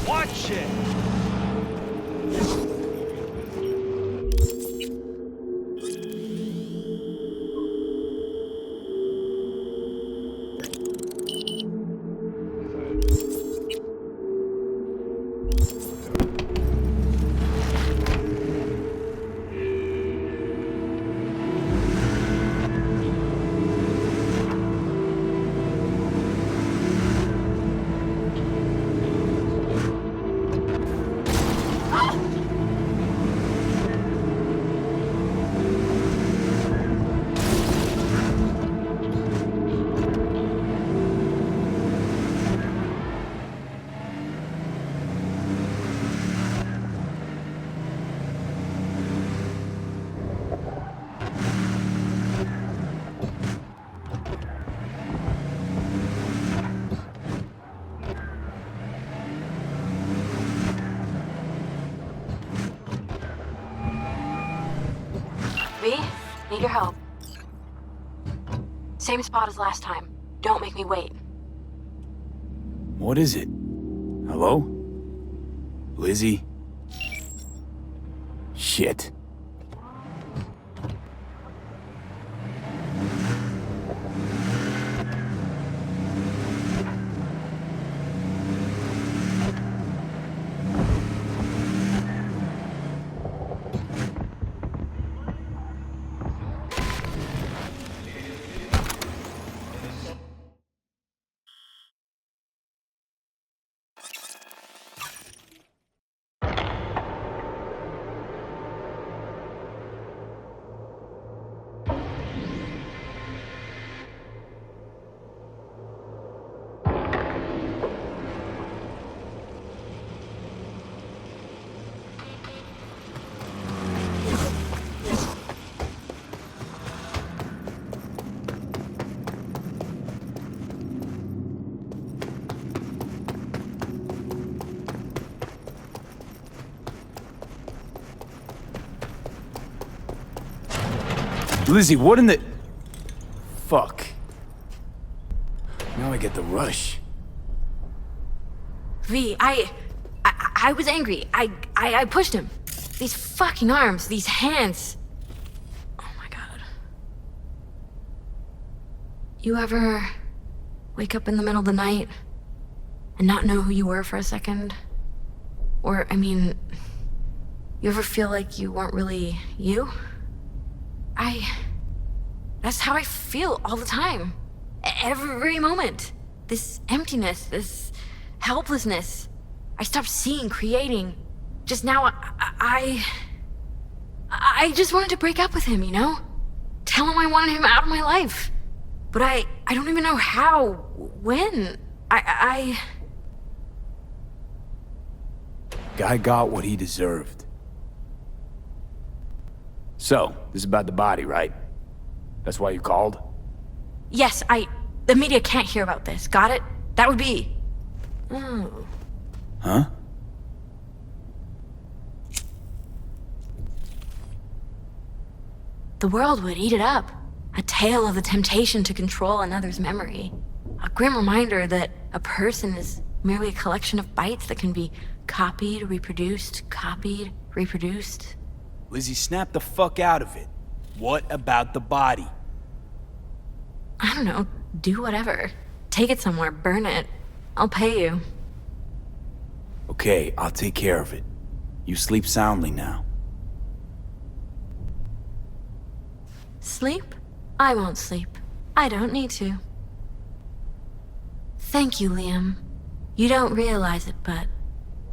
Watch it! V, need your help. Same spot as last time. Don't make me wait. What is it? Hello? Lizzie? Shit. Lizzie, what in the... Fuck. Now I get the rush. V, I was angry. I pushed him. These fucking arms, these hands. Oh my god. You ever wake up in the middle of the night and not know who you were for a second? Or, I mean, you ever feel like you weren't really you? That's how I feel all the time. Every moment. This emptiness, this helplessness. I stopped seeing, creating. Just now, I just wanted to break up with him, you know? Tell him I wanted him out of my life. But I don't even know how, when. Guy got what he deserved. So, this is about the body, right? That's why you called? Yes, the media can't hear about this. Got it? That would be... Oh. Huh? The world would eat it up. A tale of the temptation to control another's memory. A grim reminder that a person is merely a collection of bytes that can be copied, reproduced. Lizzie, snap the fuck out of it. What about the body? I don't know. Do whatever. Take it somewhere, burn it. I'll pay you. Okay, I'll take care of it. You sleep soundly now. Sleep? I won't sleep. I don't need to. Thank you, Liam. You don't realize it, but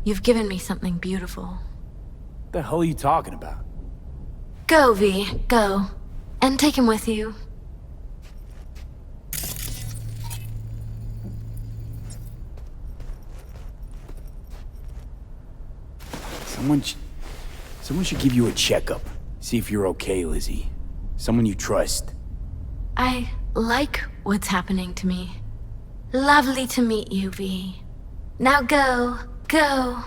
You've given me something beautiful. What the hell are you talking about? Go, V, go. And take him with you. Someone should give you a checkup. See if you're okay, Lizzie. Someone you trust. I like what's happening to me. Lovely to meet you, V. Now go, go.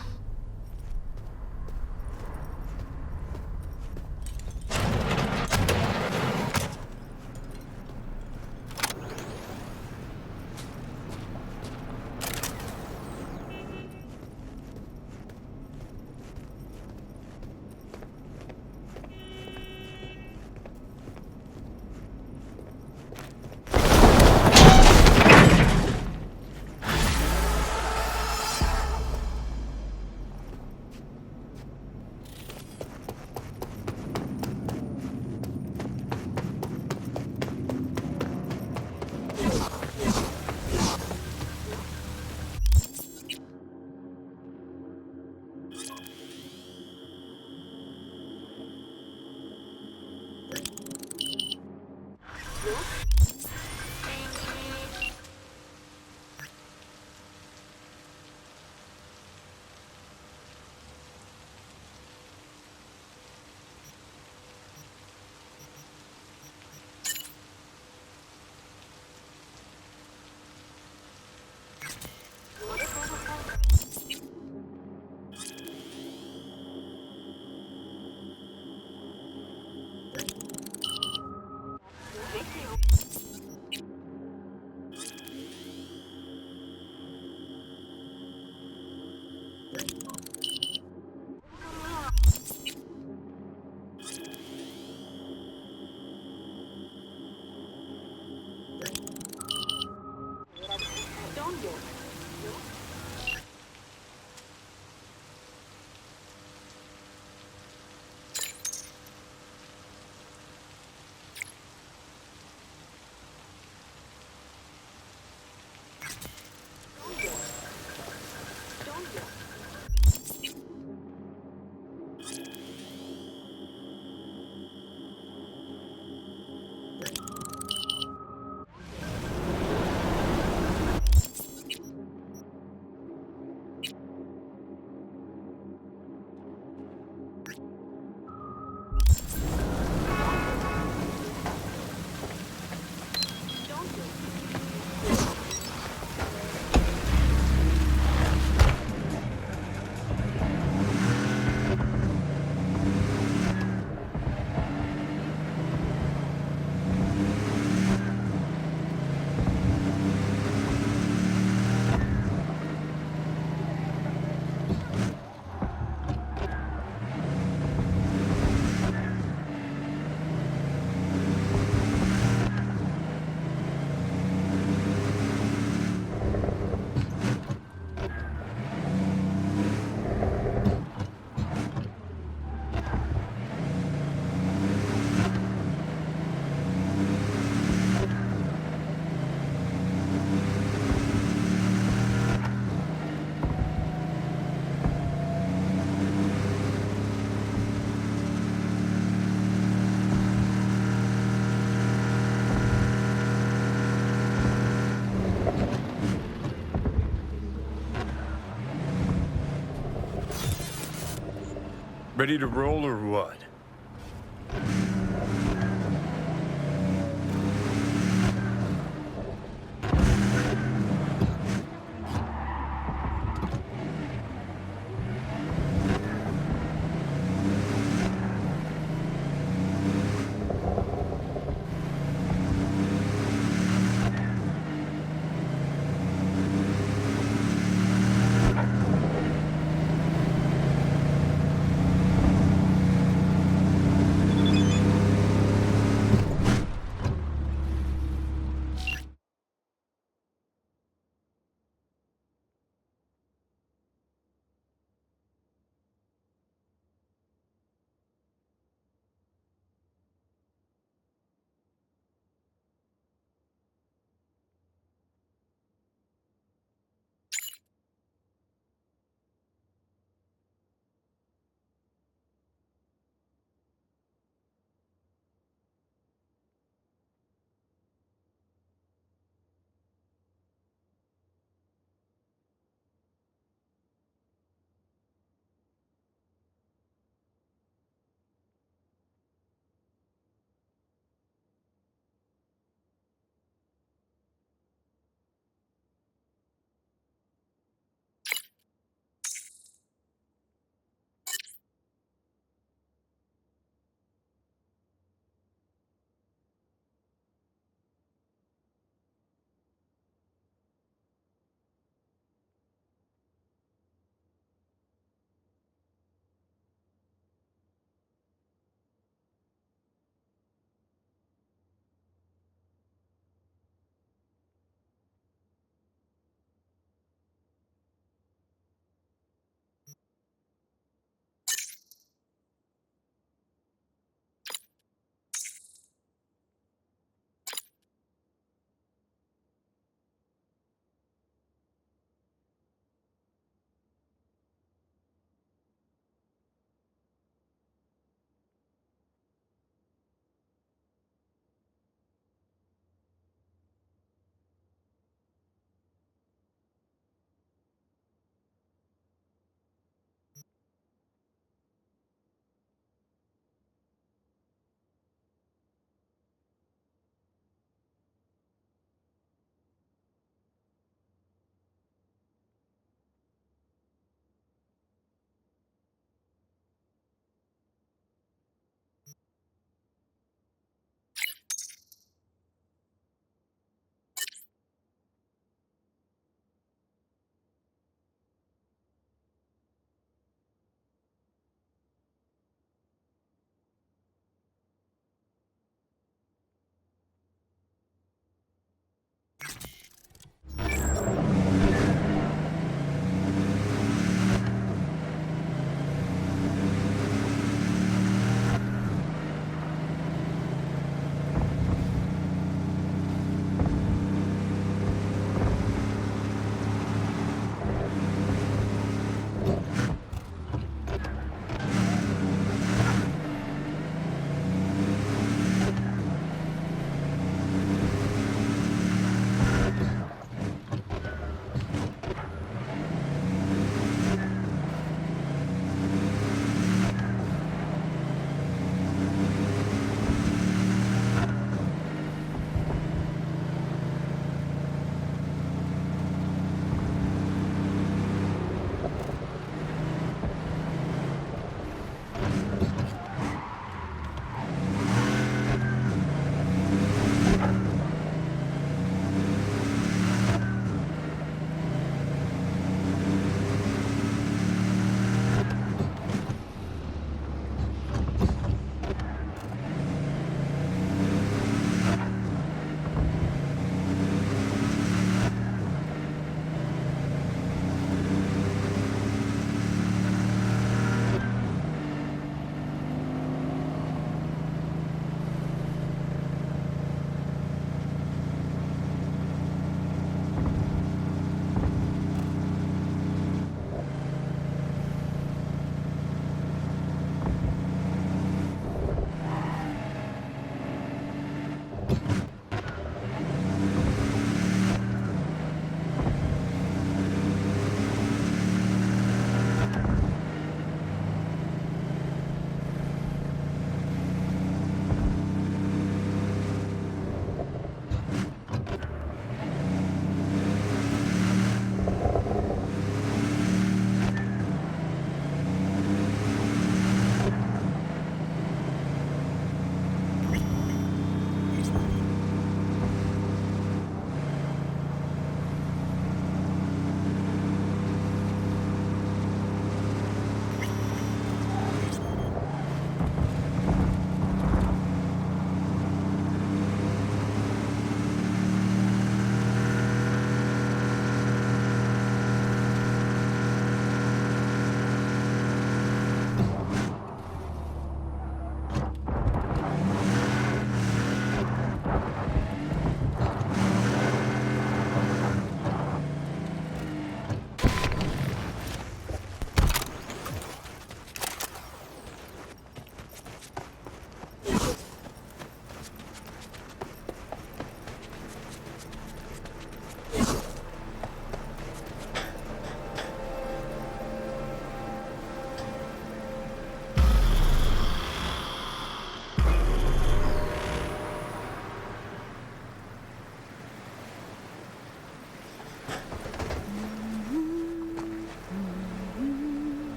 Ready to roll or what?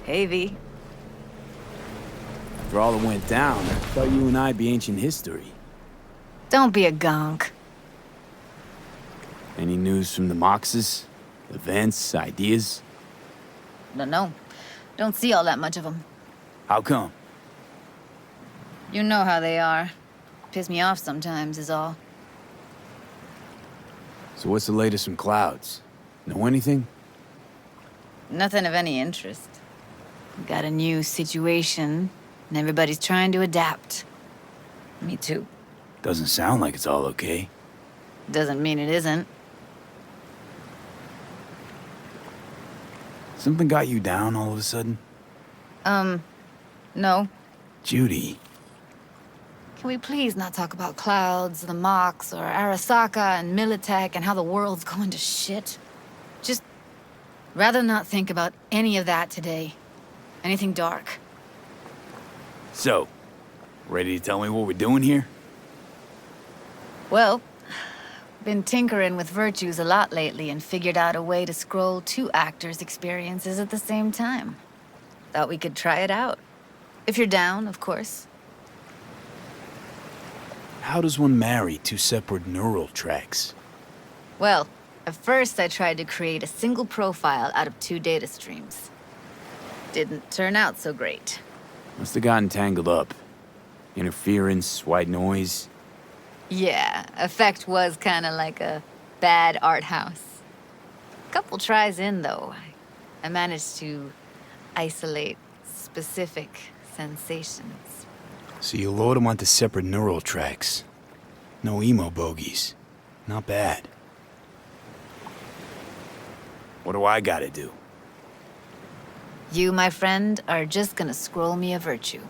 Hey, V. After all that went down, I thought you and I'd be ancient history. Don't be a gonk. Any news from the Moxes? Events, ideas? No. Don't see all that much of them. How come? You know how they are. Piss me off sometimes is all. So what's the latest from Clouds? Know anything? Nothing of any interest. Got a new situation, and everybody's trying to adapt. Me too. Doesn't sound like it's all okay. Doesn't mean it isn't. Something got you down all of a sudden? No. Judy. Can we please not talk about Clouds, the Mox, or Arasaka and Militech and how the world's going to shit? Just rather not think about any of that today. Anything dark. So, ready to tell me what we're doing here? Well, been tinkering with virtues a lot lately and figured out a way to scroll 2 actors' experiences at the same time. Thought we could try it out. If you're down, of course. How does one marry 2 separate neural tracks? Well, at first I tried to create a single profile out of 2 data streams. Didn't turn out so great. Must have gotten tangled up. Interference, white noise. Yeah, effect was kinda like a bad art house. Couple tries in, though, I managed to isolate specific sensations. So you load them onto separate neural tracks. No emo bogies. Not bad. What do I gotta do? You, my friend, are just gonna scroll me a virtue.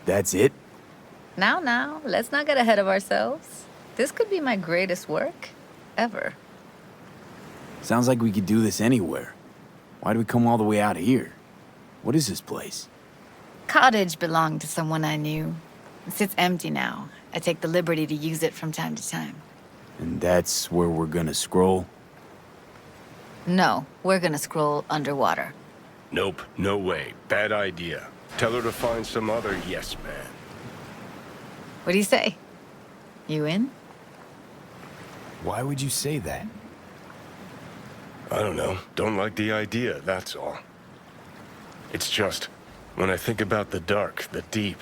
That's it? Now, let's not get ahead of ourselves. This could be my greatest work ever. Sounds like we could do this anywhere. Why do we come all the way out here? What is this place? Cottage belonged to someone I knew. It sits empty now. I take the liberty to use it from time to time. And that's where we're gonna scroll? No, we're gonna scroll underwater. Nope, no way. Bad idea. Tell her to find some other yes man. What do you say? You in? Why would you say that? I don't know. Don't like the idea, that's all. It's just, when I think about the dark, the deep,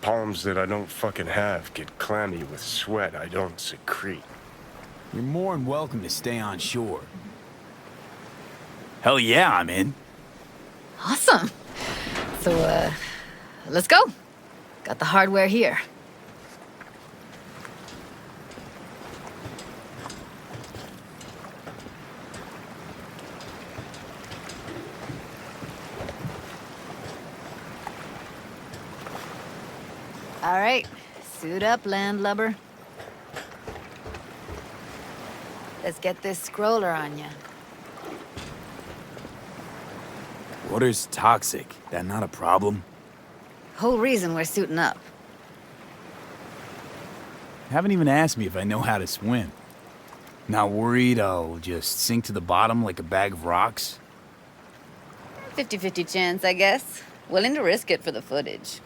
palms that I don't fucking have get clammy with sweat I don't secrete. You're more than welcome to stay on shore. Hell yeah, I'm in. Awesome. So, let's go. Got the hardware here. All right, suit up, landlubber. Let's get this scroller on ya. Water's toxic. That not a problem? Whole reason we're suiting up. Haven't even asked me if I know how to swim. Not worried I'll just sink to the bottom like a bag of rocks? 50-50 chance, I guess. Willing to risk it for the footage.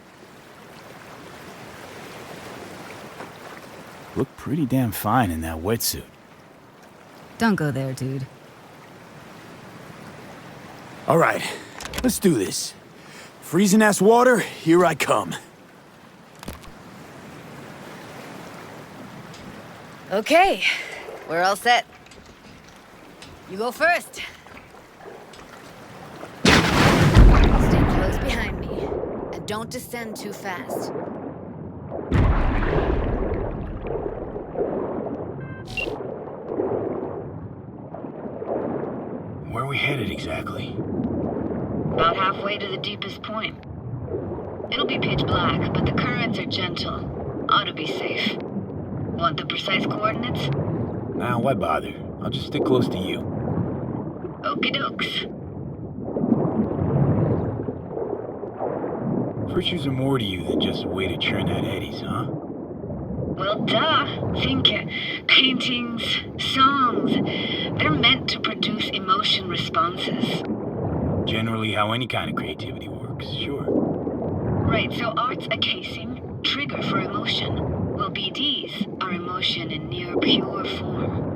Look pretty damn fine in that wetsuit. Don't go there, dude. All right, let's do this. Freezing-ass water, here I come. Okay, we're all set. You go first. Stay close behind me, and don't descend too fast. Where are we headed exactly? About halfway to the deepest point. It'll be pitch black, but the currents are gentle. Ought to be safe. Want the precise coordinates? Nah, why bother? I'll just stick close to you. Okie dokes. Virtues are more to you than just a way to churn out eddies, huh? Well, duh. Think paintings, songs. They're meant to produce emotion responses. Generally how any kind of creativity works, sure. Right, so art's a casing, trigger for emotion. Well, BDs are emotion in near pure form.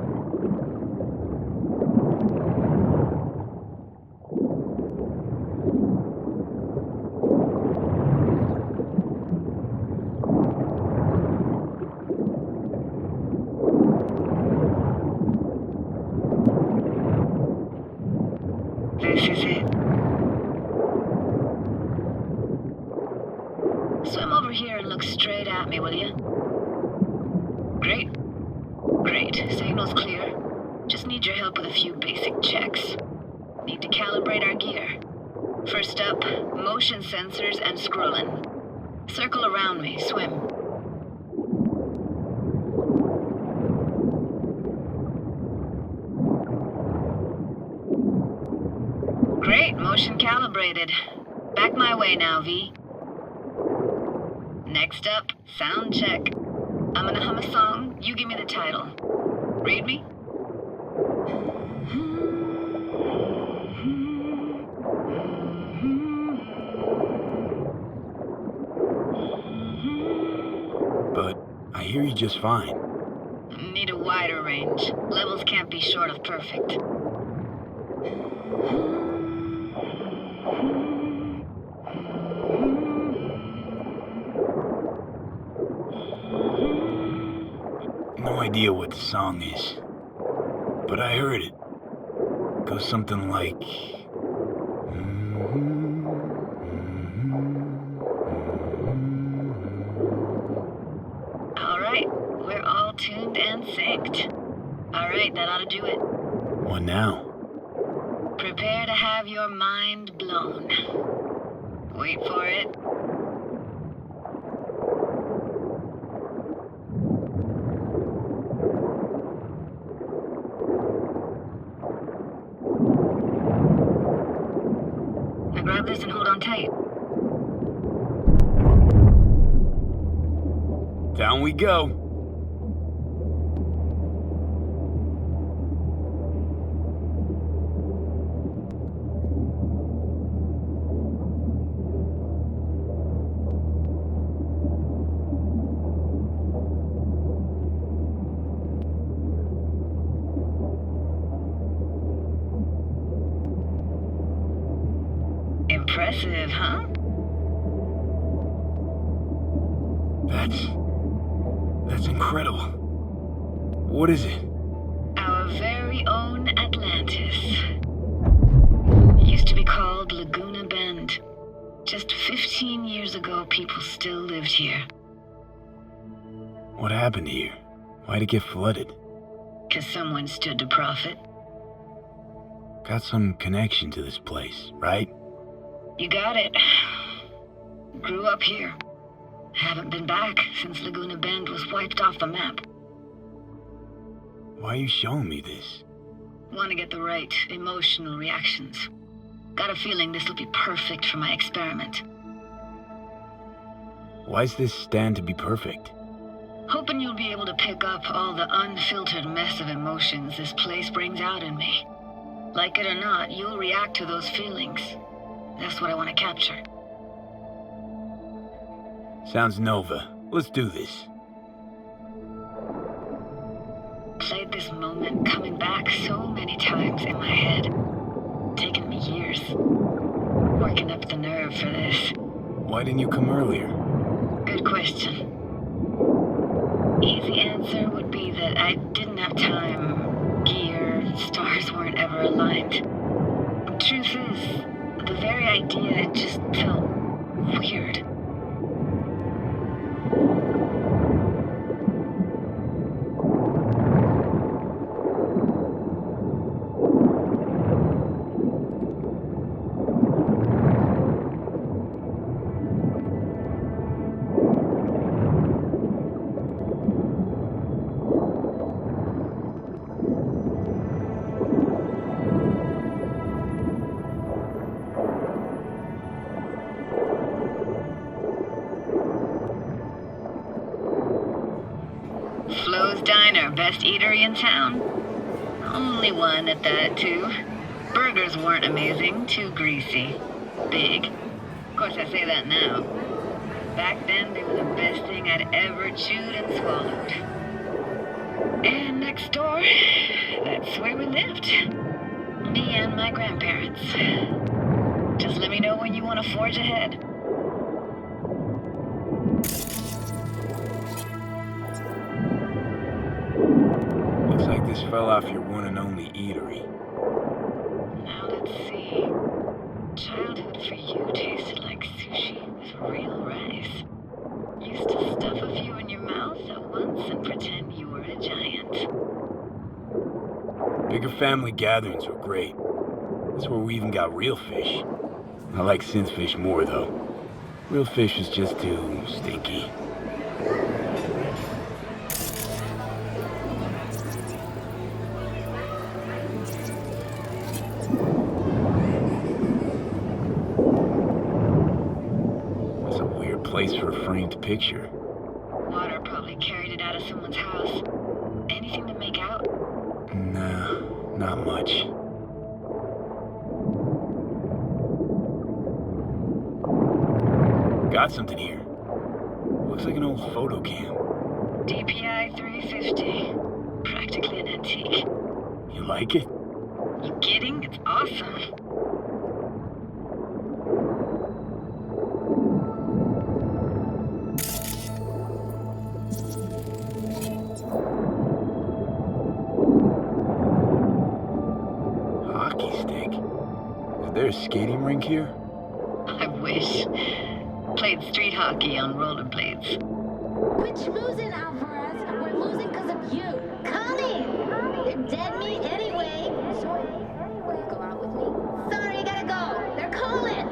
This is it. Swim over here and look straight at me, will you? Great. Great. Signal's clear. Just need your help with a few basic checks. Need to calibrate our gear. First up, motion sensors and scrolling. Circle around me. Swim. Great. Motion calibrated. Back my way now, V. Next up, sound check. I'm gonna hum a song, you give me the title. Read me? But I hear you just fine. Need a wider range. Levels can't be short of perfect. No idea what the song is, but I heard it. Goes something like... All right, we're all tuned and synced. All right, that ought to do it. What now? Prepare to have your mind blown. Wait for it. Now grab this and hold on tight. Down we go. Impressive, huh? That's incredible. What is it? Our very own Atlantis. Used to be called Laguna Bend. Just 15 years ago, people still lived here. What happened here? Why'd it get flooded? 'Cause someone stood to profit. Got some connection to this place, right? You got it. Grew up here. Haven't been back since Laguna Bend was wiped off the map. Why are you showing me this? Want to get the right emotional reactions. Got a feeling this will be perfect for my experiment. Why's this stand to be perfect? Hoping you'll be able to pick up all the unfiltered mess of emotions this place brings out in me. Like it or not, you'll react to those feelings. That's what I want to capture. Sounds Nova. Let's do this. Played this moment coming back so many times in my head. Taken me years. Working up the nerve for this. Why didn't you come earlier? Good question. Easy answer would be that I didn't have time. Gear, stars weren't ever aligned. Truth is, the very idea just felt weird. Flo's Diner, best eatery in town. Only one at that, too. Burgers weren't amazing, too greasy. Big. Of course, I say that now. Back then, they were the best thing I'd ever chewed and swallowed. And next door, that's where we lived. Me and my grandparents. Just let me know when you want to forge ahead. Looks like this fell off your one and only eatery. Now let's see. Childhood for you tasted like sushi with real rice. Used to stuff a few in your mouth at once and pretend you were a giant. Bigger family gatherings were great. That's where we even got real fish. I like synth fish more, though. Real fish is just too stinky. That's a weird place for a framed picture. Water probably carried it out of someone's house. Anything to make out? Nah, not much. Got something here. Looks like an old photo cam. DPI 350. Practically an antique. You like it? You kidding? It's awesome. Hockey stick? Is there a skating rink here? I wish. Played street hockey on rollerblades. Quit schmoozing, Alvarez. We're losing because of you. Connie! You're dead meat anyway. Go out with me. Sorry, gotta go. They're calling.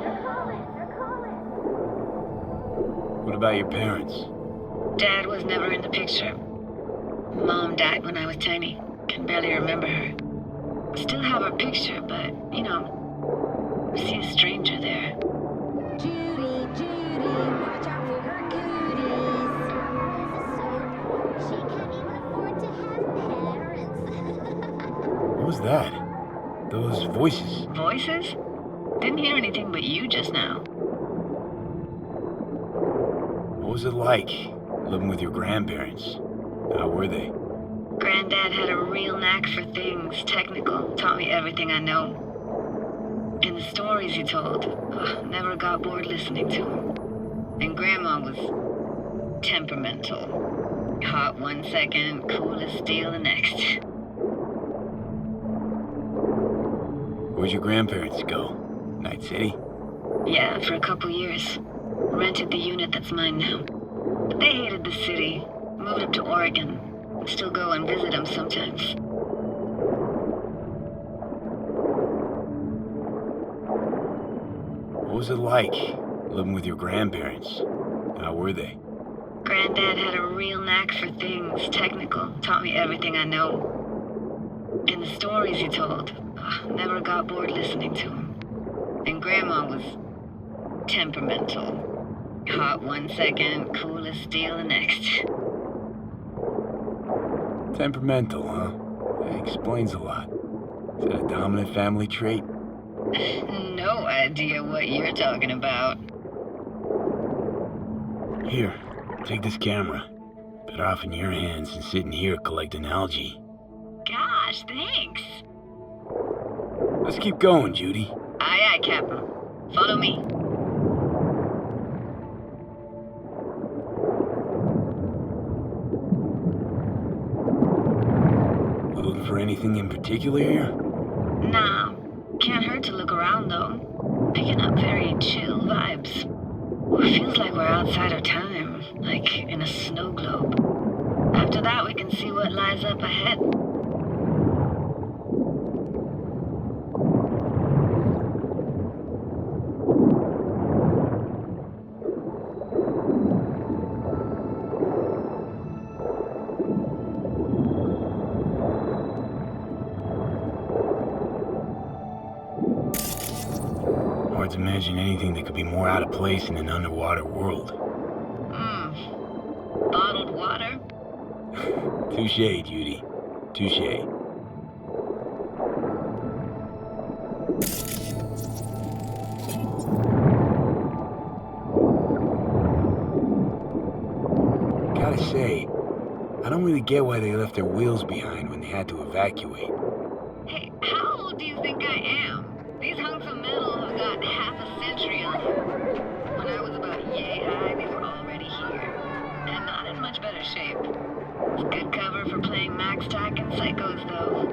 What about your parents? Dad was never in the picture. Mom died when I was tiny. Can barely remember her. Still have her picture, but, you know, see a stranger there. Judy, watch out for her cooties. She can't even afford to have parents. What was that? Those voices. Voices? Didn't hear anything but you just now. What was it like, living with your grandparents? How were they? Granddad had a real knack for things technical, taught me everything I know. And the stories he told, never got bored listening to him. And Grandma was temperamental. Hot one second, cool as steel the next. Where'd your grandparents go? Night City? Yeah, for a couple years. Rented the unit that's mine now. But they hated the city, moved up to Oregon. Still go and visit them sometimes. What was it like, living with your grandparents? How were they? Granddad had a real knack for things technical, taught me everything I know. And the stories he told, never got bored listening to him. And Grandma was temperamental. Hot one second, cool as steel the next. Temperamental, huh? That explains a lot. Is that a dominant family trait? No idea what you're talking about. Here, take this camera. Better off in your hands than sitting here collecting algae. Gosh, thanks. Let's keep going, Judy. Aye, Captain. Follow me. Looking for anything in particular here? Nah. Can't hurt to look around, though. Picking up very chill vibes. Feels like we're outside of time, like in a snow globe. After that, we can see what lies up ahead. Hard to imagine anything that could be more out of place in an underwater world. Bottled water? Touché, Judy. Touché. Gotta say, I don't really get why they left their wheels behind when they had to evacuate. Hey, how old do you think I am? These hunks of metal have got half a century on them. When I was about yay high, they were already here. And not in much better shape. It's good cover for playing Max Tack and Psychos, though.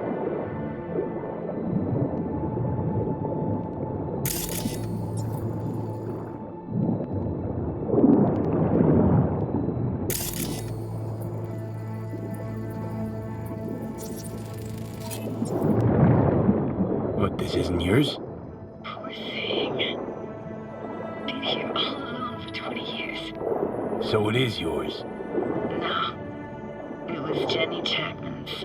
What, this isn't yours? Poor thing. Been here all alone for 20 years. So it is yours. No. It was Jenny Chapman's.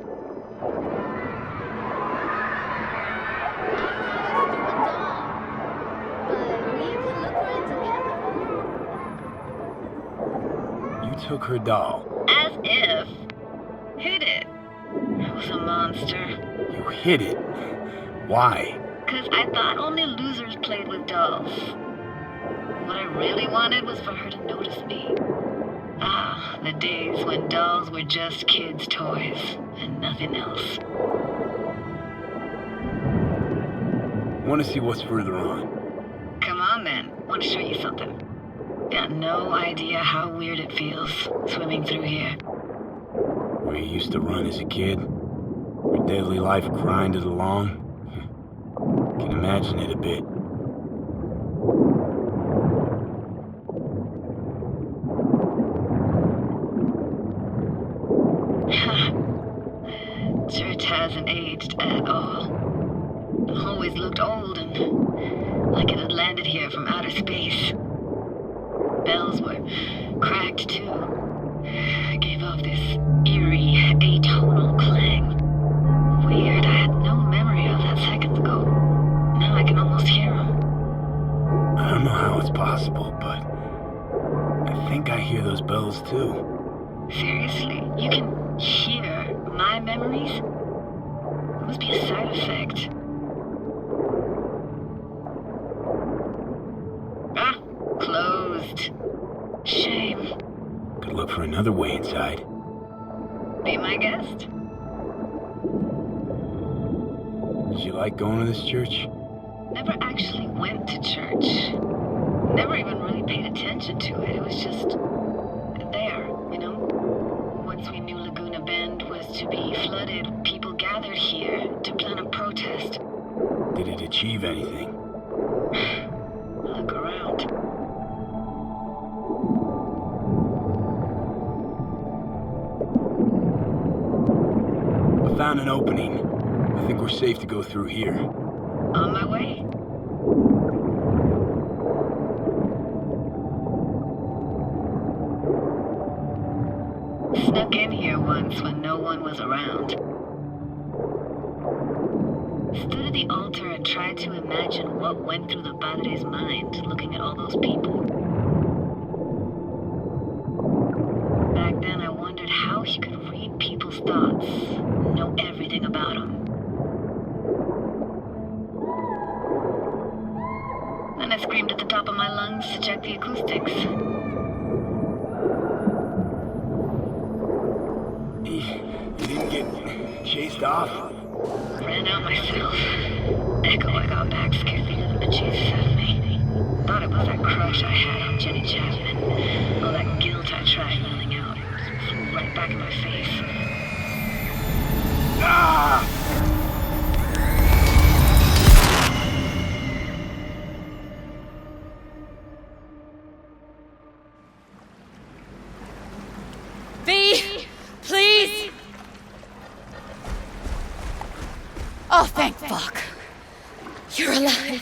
You took her doll. As if. Hid it. I was a monster. You hid it. Why? 'Cause I thought only losers played with dolls. What I really wanted was for her to notice me. Ah, the days when dolls were just kids' toys and nothing else. Want to see what's further on? Come on then, want to show you something. Got no idea how weird it feels swimming through here. Where you used to run as a kid? Where daily life grinded along? Can imagine it a bit. Church hasn't aged at all. Always looked old and like it had landed here from outer space. Bells were cracked too. Gave off this eerie, atonal clang. Weird, I had no memory of that seconds ago. Now I can almost hear them. I don't know how it's possible, but I think I hear those bells too. Seriously, you can hear my memories? It must be a side effect. Ah, closed. Shame. Could look for another way inside. Be my guest. Did you like going to this church? Never actually went to church. Never even really paid attention to it. It was just there, you know? Once we knew Laguna Bend was to be flooded, people gathered here to plan a protest. Did it achieve anything? Look around. I found an opening. I think we're safe to go through here. On my way. Snuck in here once when no one was around. Stood at the altar and tried to imagine what went through the padre's mind looking at all those people. Back then I wondered how he could read people's thoughts, know everything about them. Then I screamed at the top of my lungs to check the acoustics. You didn't get chased off? Ran out myself. Echo I got back scared me to the bejesus out of me. Thought it was that crush I had on Jenny Chapman. All that guilt I tried yelling out. It flew right back in my face. Ah! V! Please! Oh, thank fuck. You're alive.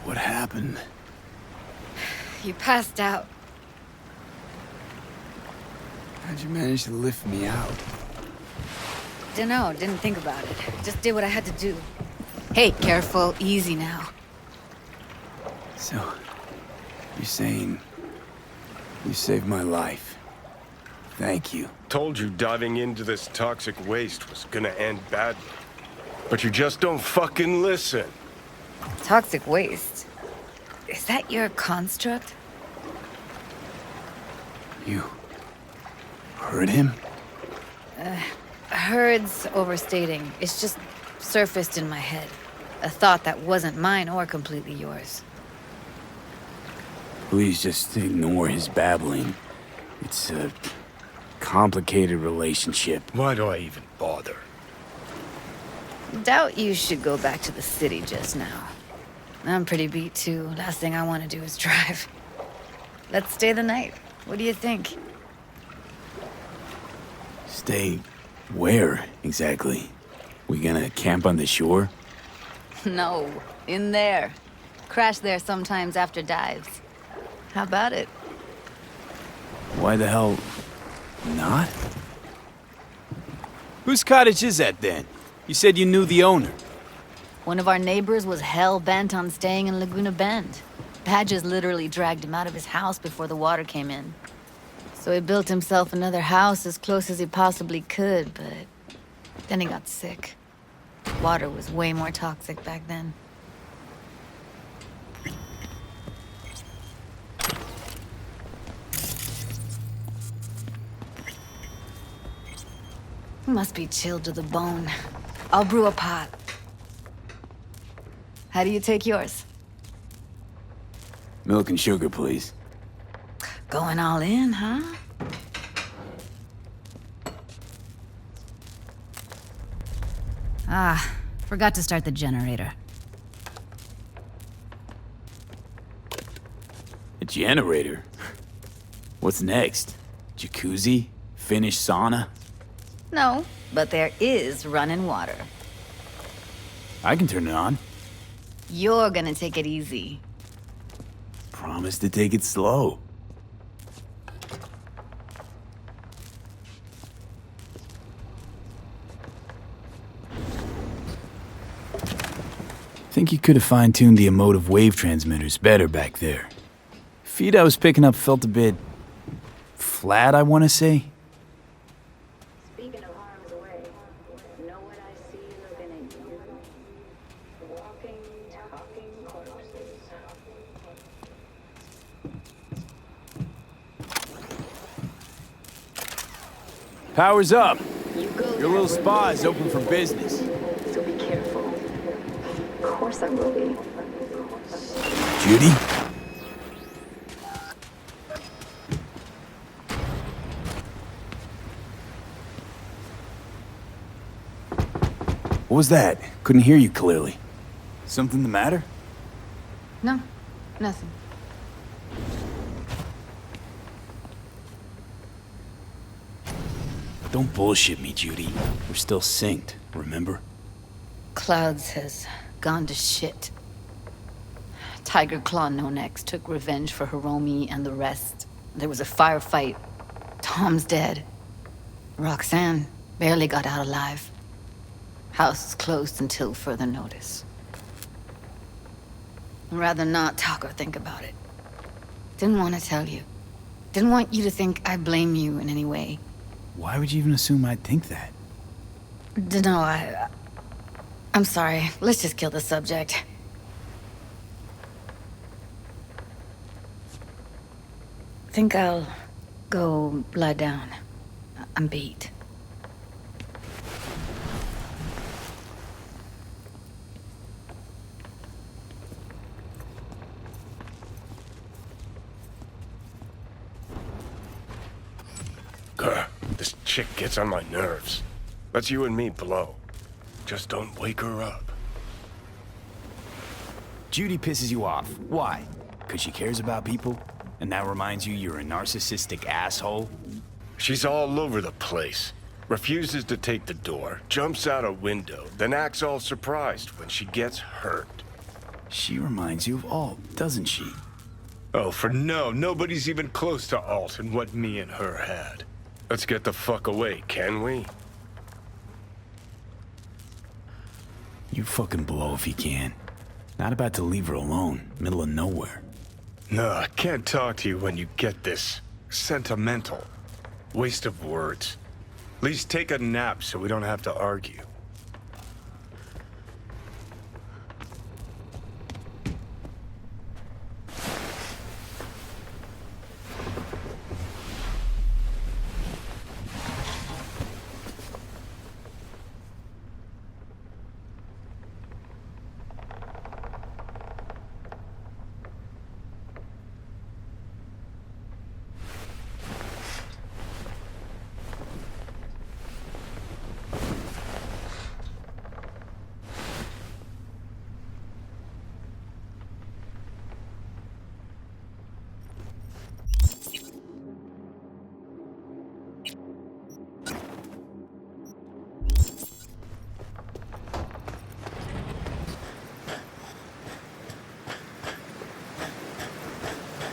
What happened? You passed out. How'd you manage to lift me out? Dunno, didn't think about it. Just did what I had to do. Hey, careful, easy now. So, you're saying you saved my life Thank you. Told you diving into this toxic waste was gonna end badly. But you just don't fucking listen. Toxic waste? Is that your construct? You heard him? Heard's overstating. It's just surfaced in my head. A thought that wasn't mine or completely yours. Please just ignore his babbling. It's a complicated relationship. Why do I even bother? Doubt you should go back to the city just now. I'm pretty beat too. Last thing I want to do is drive. Let's stay the night. What do you think? Stay where, exactly? We gonna camp on the shore? No, in there. Crash there sometimes after dives. How about it? Why the hell not? Whose cottage is that then? You said you knew the owner. One of our neighbors was hell-bent on staying in Laguna Bend. Badges literally dragged him out of his house before the water came in. So he built himself another house as close as he possibly could, but then he got sick. Water was way more toxic back then. Must be chilled to the bone. I'll brew a pot. How do you take yours? Milk and sugar, please. Going all in, huh? Ah, forgot to start the generator. A generator? What's next? Jacuzzi? Finnish sauna? No, but there is running water. I can turn it on. You're gonna take it easy. Promise to take it slow. Think you could have fine-tuned the emotive wave transmitters better back there. Feed I was picking up felt a bit flat, I want to say. Speaking of harm's way, know what I see looking at you? Walking, talking corpses. Power's up. Your little spa is open for business. So be careful. Of course I will be. Judy? What was that? Couldn't hear you clearly. Something the matter? No, nothing. Don't bullshit me, Judy. We're still synced, remember? Clouds has gone to shit. Tiger Claw No Next took revenge for Hiromi and the rest. There was a firefight. Tom's dead. Roxanne barely got out alive. House is closed until further notice. I'd rather not talk or think about it. Didn't want to tell you. Didn't want you to think I blame you in any way. Why would you even assume I'd think that? No, I'm sorry. Let's just kill the subject. Think I'll go lie down. I'm beat. Grr, this chick gets on my nerves. Let's you and me blow. Just don't wake her up. Judy pisses you off. Why? Because she cares about people? And that reminds you you're a narcissistic asshole? She's all over the place. Refuses to take the door, jumps out a window, then acts all surprised when she gets hurt. She reminds you of Alt, doesn't she? Oh, for no. Nobody's even close to Alt and what me and her had. Let's get the fuck away, can we? You fucking blow if you can. Not about to leave her alone, middle of nowhere. No, I can't talk to you when you get this sentimental. Waste of words. At least take a nap so we don't have to argue.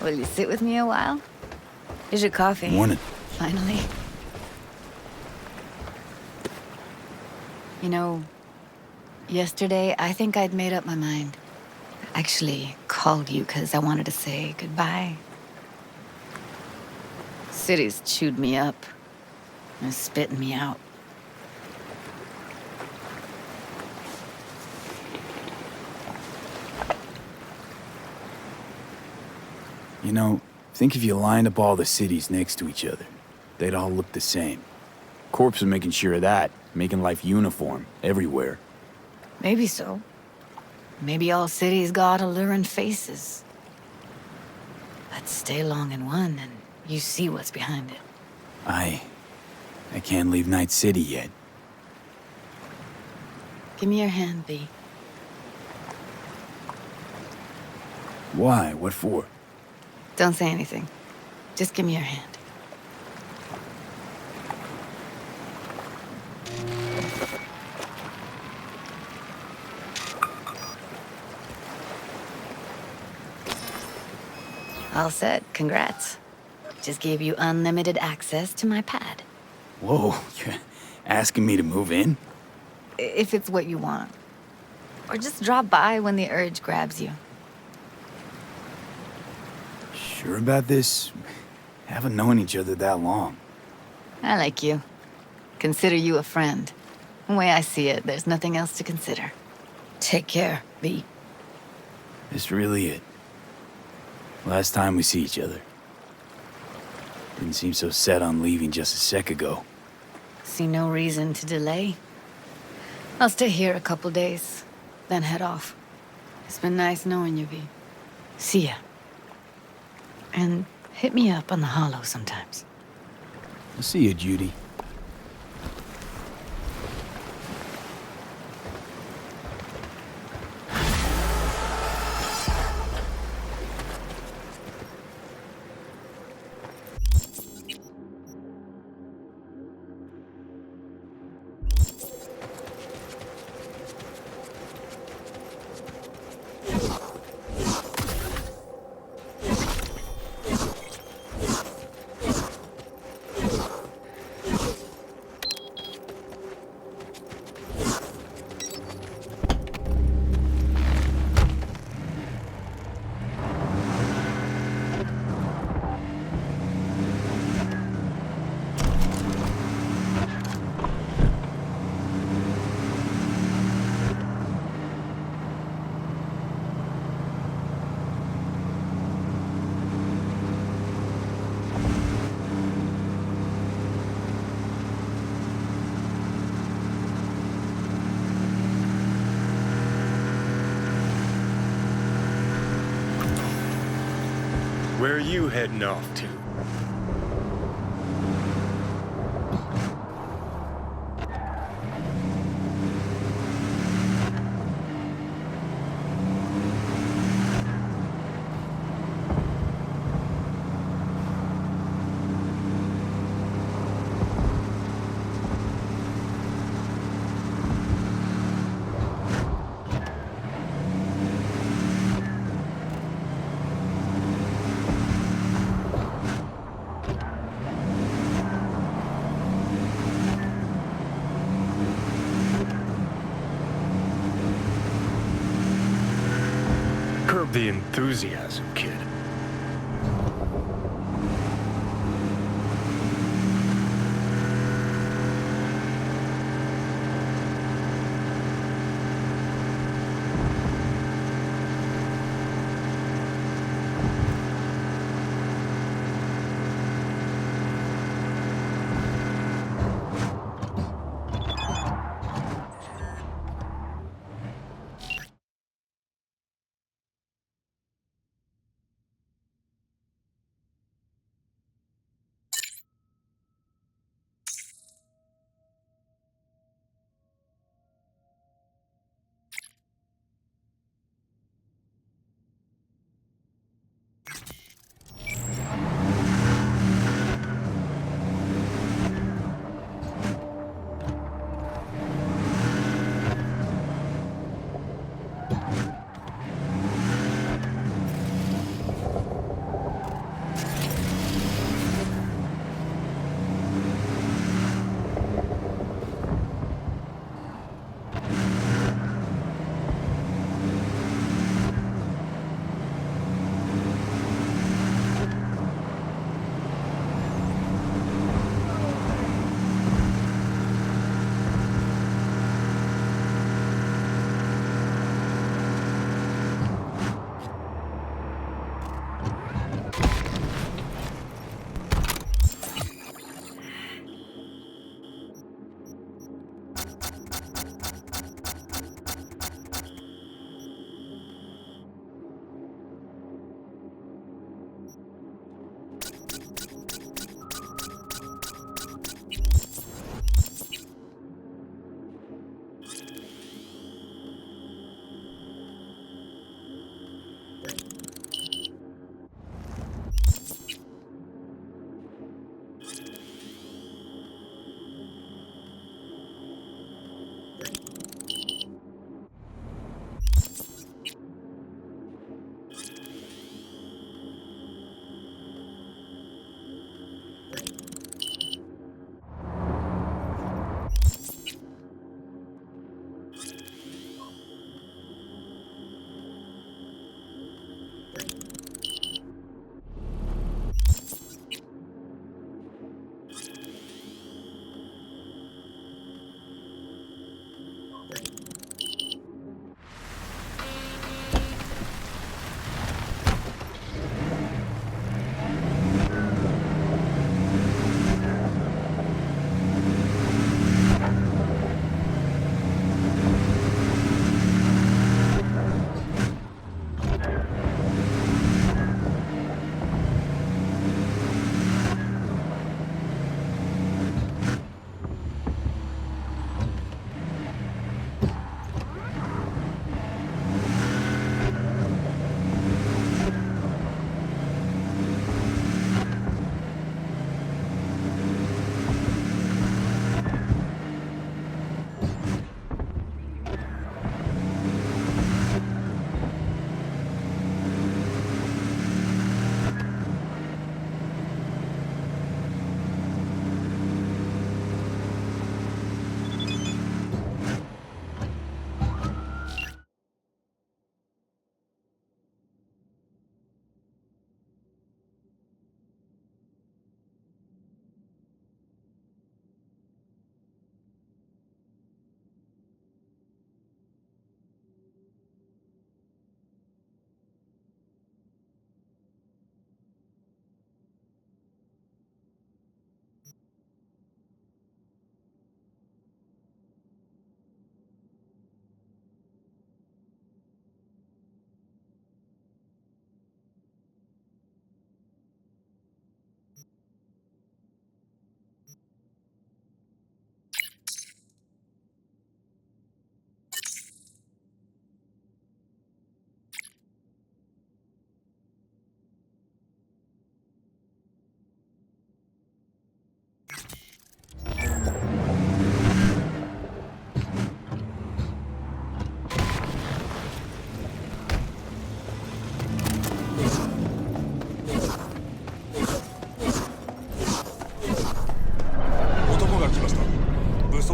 Will you sit with me a while? Here's your coffee. Morning. Finally. You know, yesterday I think I'd made up my mind. I actually called you because I wanted to say goodbye. City's chewed me up. And spitting me out. You know, think if you lined up all the cities next to each other, they'd all look the same. Corps are making sure of that, making life uniform everywhere. Maybe so. Maybe all cities got alluring faces. Let's stay long in one and you see what's behind it. I can't leave Night City yet. Give me your hand, V. Why? What for? Don't say anything. Just give me your hand. All set. Congrats. Just gave you unlimited access to my pad. Whoa, you're asking me to move in? If it's what you want. Or just drop by when the urge grabs you. Sure about this? Haven't known each other that long. I like you. Consider you a friend. The way I see it, there's nothing else to consider. Take care, V. This really it. Last time we see each other. Didn't seem so set on leaving just a sec ago. See no reason to delay. I'll stay here a couple days, then head off. It's been nice knowing you, V. See ya. And hit me up on the holo sometimes. I'll see you, Judy. Where are you heading off to? Curb the enthusiasm, kid.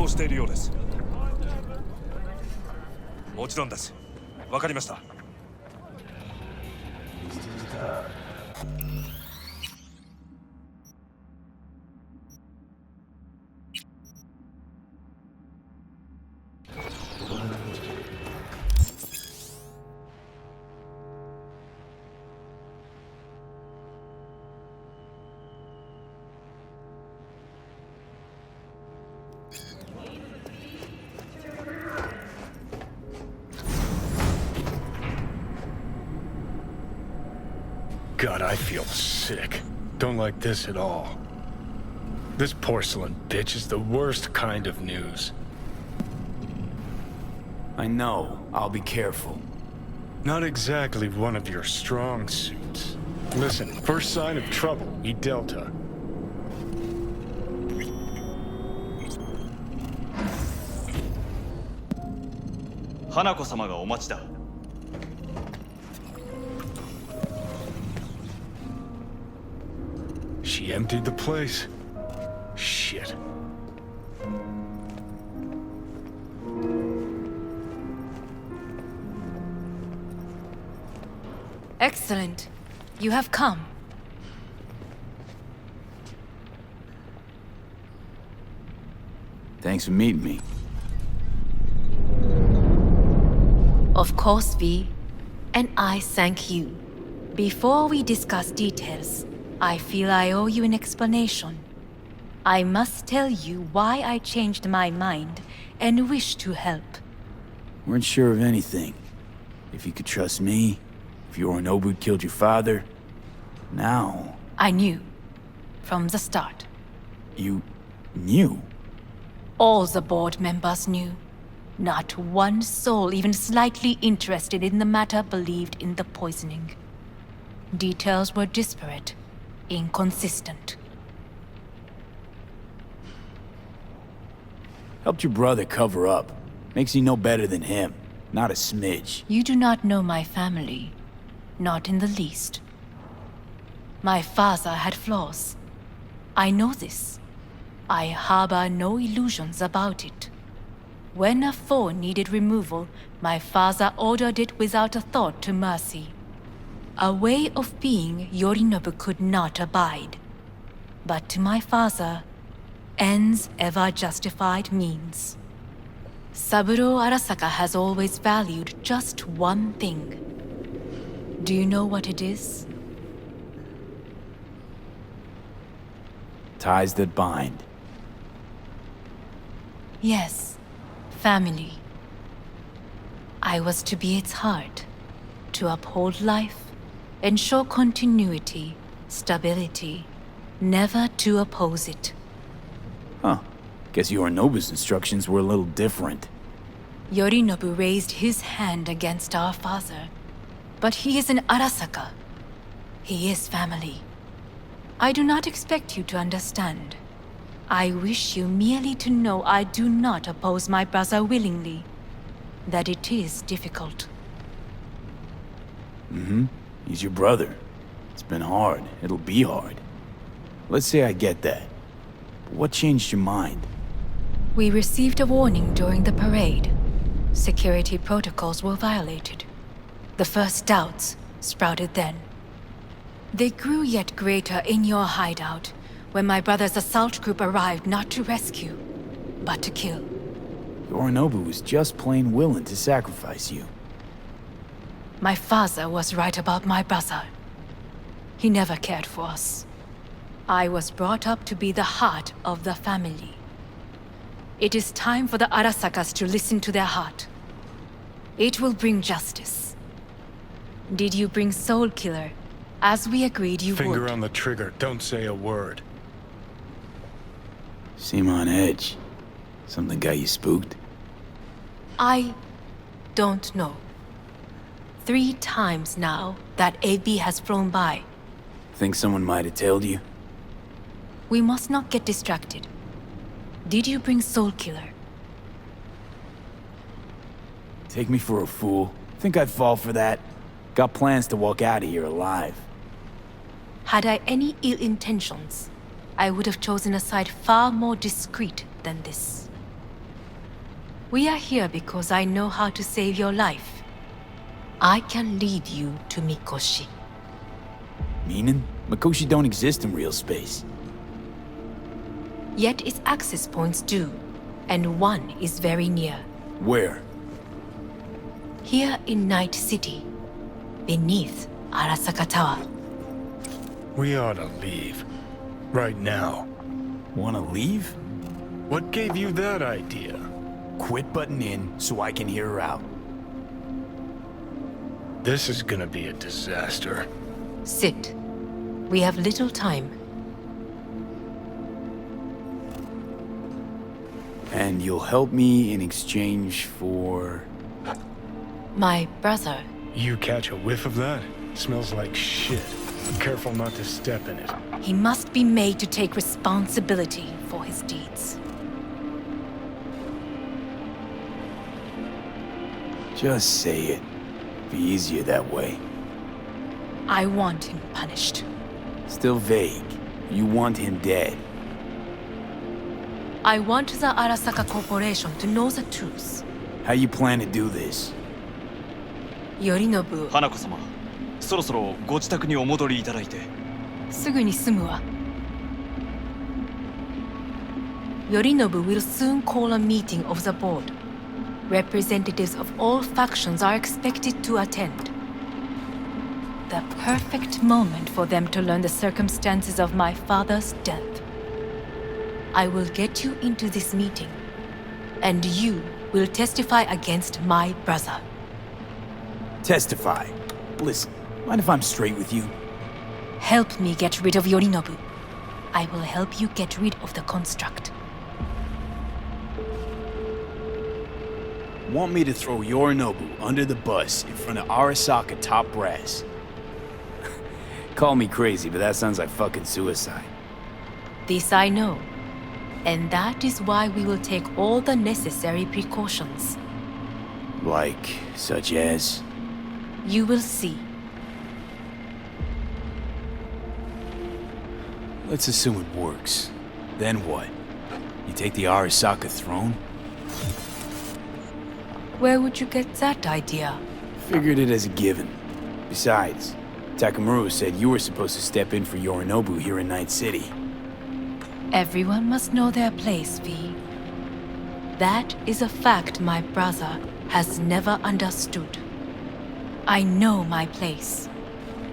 動しているようです。もちろんです。わかりました。God, I feel sick. Don't like this at all. This porcelain bitch is the worst kind of news. I know. I'll be careful. Not exactly one of your strong suits. Listen, first sign of trouble, eat Delta. Hanako-samaがお待ちだ。She emptied the place. Shit. Excellent. You have come. Thanks for meeting me. Of course, V. And I thank you. Before we discuss details, I feel I owe you an explanation. I must tell you why I changed my mind and wish to help. Weren't sure of anything. If you could trust me, if Yorinobu killed your father, now... I knew. From the start. You... knew? All the board members knew. Not one soul even slightly interested in the matter believed in the poisoning. Details were disparate, inconsistent. Helped your brother cover up. Makes you no better than him. Not a smidge. You do not know my family. Not in the least. My father had flaws. I know this. I harbor no illusions about it. When a foe needed removal, my father ordered it without a thought to mercy. A way of being Yorinobu could not abide. But to my father, ends ever justified means. Saburo Arasaka has always valued just one thing. Do you know what it is? Ties that bind. Yes, family. I was to be its heart, to uphold life, ensure continuity, stability, never to oppose it. Huh. Guess Yorinobu's instructions were a little different. Yorinobu raised his hand against our father, but he is an Arasaka. He is family. I do not expect you to understand. I wish you merely to know I do not oppose my brother willingly. That it is difficult. Mm-hmm. He's your brother. It's been hard. It'll be hard. Let's say I get that. But what changed your mind? We received a warning during the parade. Security protocols were violated. The first doubts sprouted then. They grew yet greater in your hideout, when my brother's assault group arrived not to rescue, but to kill. Yorinobu was just plain willing to sacrifice you. My father was right about my brother. He never cared for us. I was brought up to be the heart of the family. It is time for the Arasakas to listen to their heart. It will bring justice. Did you bring Soul Killer, as we agreed you would? Finger on the trigger, don't say a word. Seem on edge. Something got you spooked? I don't know. 3 times now that AB has flown by. Think someone might have tailed you? We must not get distracted. Did you bring Soul Killer? Take me for a fool. Think I'd fall for that? Got plans to walk out of here alive. Had I any ill intentions, I would have chosen a side far more discreet than this. We are here because I know how to save your life. I can lead you to Mikoshi. Meaning? Mikoshi don't exist in real space. Yet its access points do, and one is very near. Where? Here in Night City, beneath Arasaka Tower. We ought to leave. Right now. Wanna leave? What gave you that idea? Quit butting in so I can hear her out. This is gonna be a disaster. Sit. We have little time. And you'll help me in exchange for... My brother. You catch a whiff of that? Smells like shit. Careful not to step in it. He must be made to take responsibility for his deeds. Just say it. Be easier that way. I want him punished. Still vague. You want him dead. I want the Arasaka Corporation to know the truth. How you plan to do this? Yorinobu. 花子様、そろそろご自宅にお戻りいただいて。すぐに済むわ。Yorinobu will soon call a meeting of the board. Representatives of all factions are expected to attend. The perfect moment for them to learn the circumstances of my father's death. I will get you into this meeting, and you will testify against my brother. Testify? Listen, mind if I'm straight with you? Help me get rid of Yorinobu. I will help you get rid of the construct. Want me to throw Yorinobu under the bus in front of Arasaka top brass? Call me crazy, but that sounds like fucking suicide. This I know. And that is why we will take all the necessary precautions. Like, such as? You will see. Let's assume it works. Then what? You take the Arasaka throne? Where would you get that idea? Figured it as a given. Besides, Takamura said you were supposed to step in for Yorinobu here in Night City. Everyone must know their place, V. That is a fact my brother has never understood. I know my place,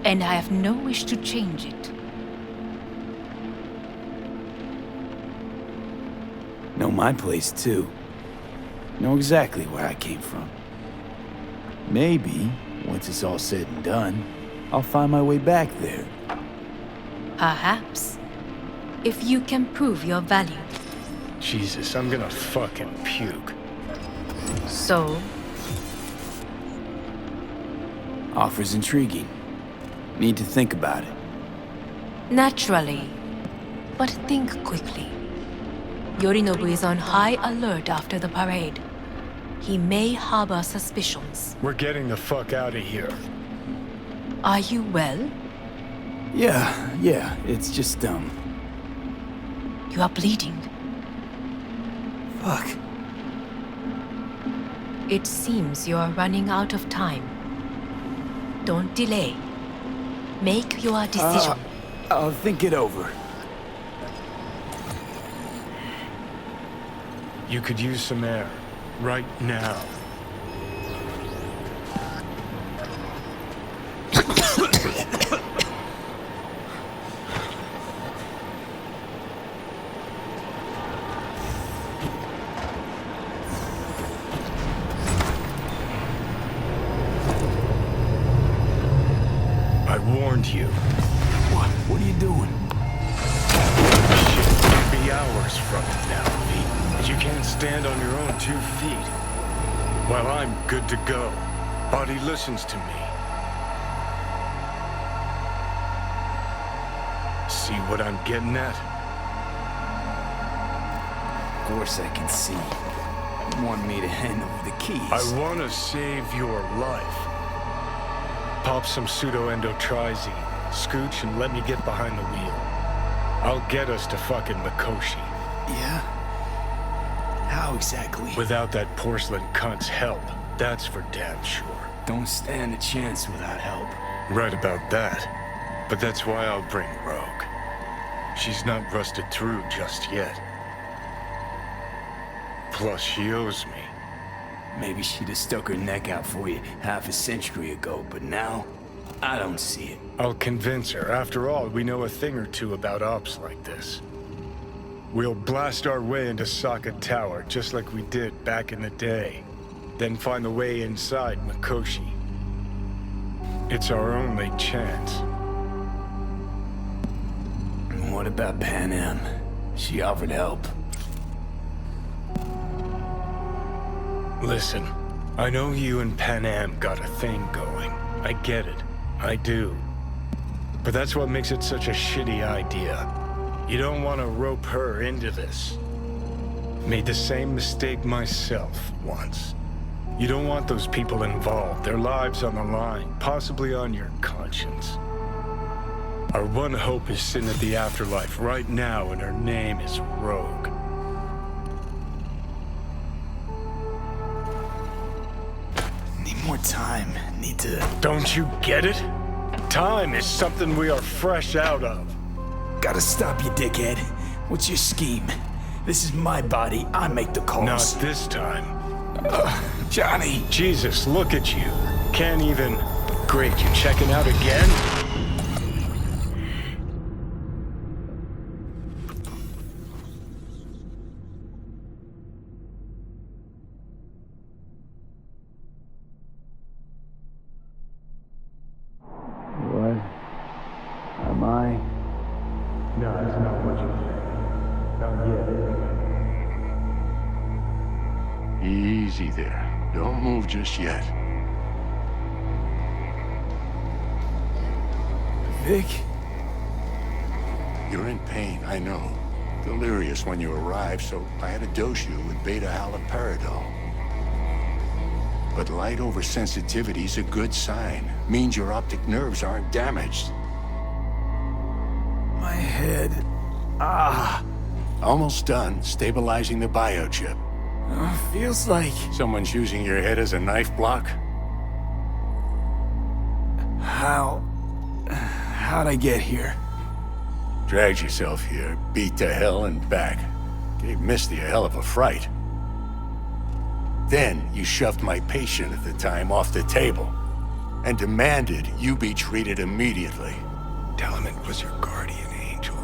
and I have no wish to change it. Know my place, too. Know exactly where I came from. Maybe, once it's all said and done, I'll find my way back there. Perhaps. If you can prove your value. Jesus, I'm gonna fucking puke. So? Offer's intriguing. Need to think about it. Naturally. But think quickly. Yorinobu is on high alert after the parade. He may harbor suspicions. We're getting the fuck out of here. Are you well? Yeah, it's just, You are bleeding. Fuck. It seems you are running out of time. Don't delay. Make your decision. I'll think it over. You could use some air. Right now. I warned you. What are you doing? Shit could be hours from now, V. But you can't stand on your own 2 feet. Well, I'm good to go. Body listens to me. See what I'm getting at? Of course I can see. You want me to hand over the keys. I want to save your life. Pop some pseudo-endotrizine, scooch, and let me get behind the wheel. I'll get us to fucking Mikoshi. Yeah? How exactly? Without that porcelain cunt's help, that's for damn sure. Don't stand a chance without help. Right about that. But that's why I'll bring Rogue. She's not rusted through just yet. Plus, she owes me. Maybe she'd have stuck her neck out for you half a century ago, but now, I don't see it. I'll convince her. After all, we know a thing or two about ops like this. We'll blast our way into Sokka Tower, just like we did back in the day. Then find the way inside Mikoshi. It's our only chance. What about Pan Am? She offered help. Listen, I know you and Pan Am got a thing going. I get it. I do. But that's what makes it such a shitty idea. You don't want to rope her into this. Made the same mistake myself once. You don't want those people involved, their lives on the line, possibly on your conscience. Our one hope is sitting at the afterlife right now, and her name is Rogue. Need more time. Need to... Don't you get it? Time is something we are fresh out of. Gotta stop you, dickhead. What's your scheme? This is my body. I make the calls. Not this time. Johnny! Jesus, look at you. Can't even... Great, you checking out again? What? Am I? No, that's not what you think. Not yet. Easy there. Don't move just yet. Vic? You're in pain, I know. Delirious when you arrived, so I had to dose you with beta-haloperidol. But light oversensitivity's a good sign. Means your optic nerves aren't damaged. My head... Almost done stabilizing the biochip. Feels like... Someone's using your head as a knife block? How'd I get here? Dragged yourself here, beat to hell and back. Gave Misty a hell of a fright. Then you shoved my patient at the time off the table and demanded you be treated immediately. Tell him it was your guardian angel.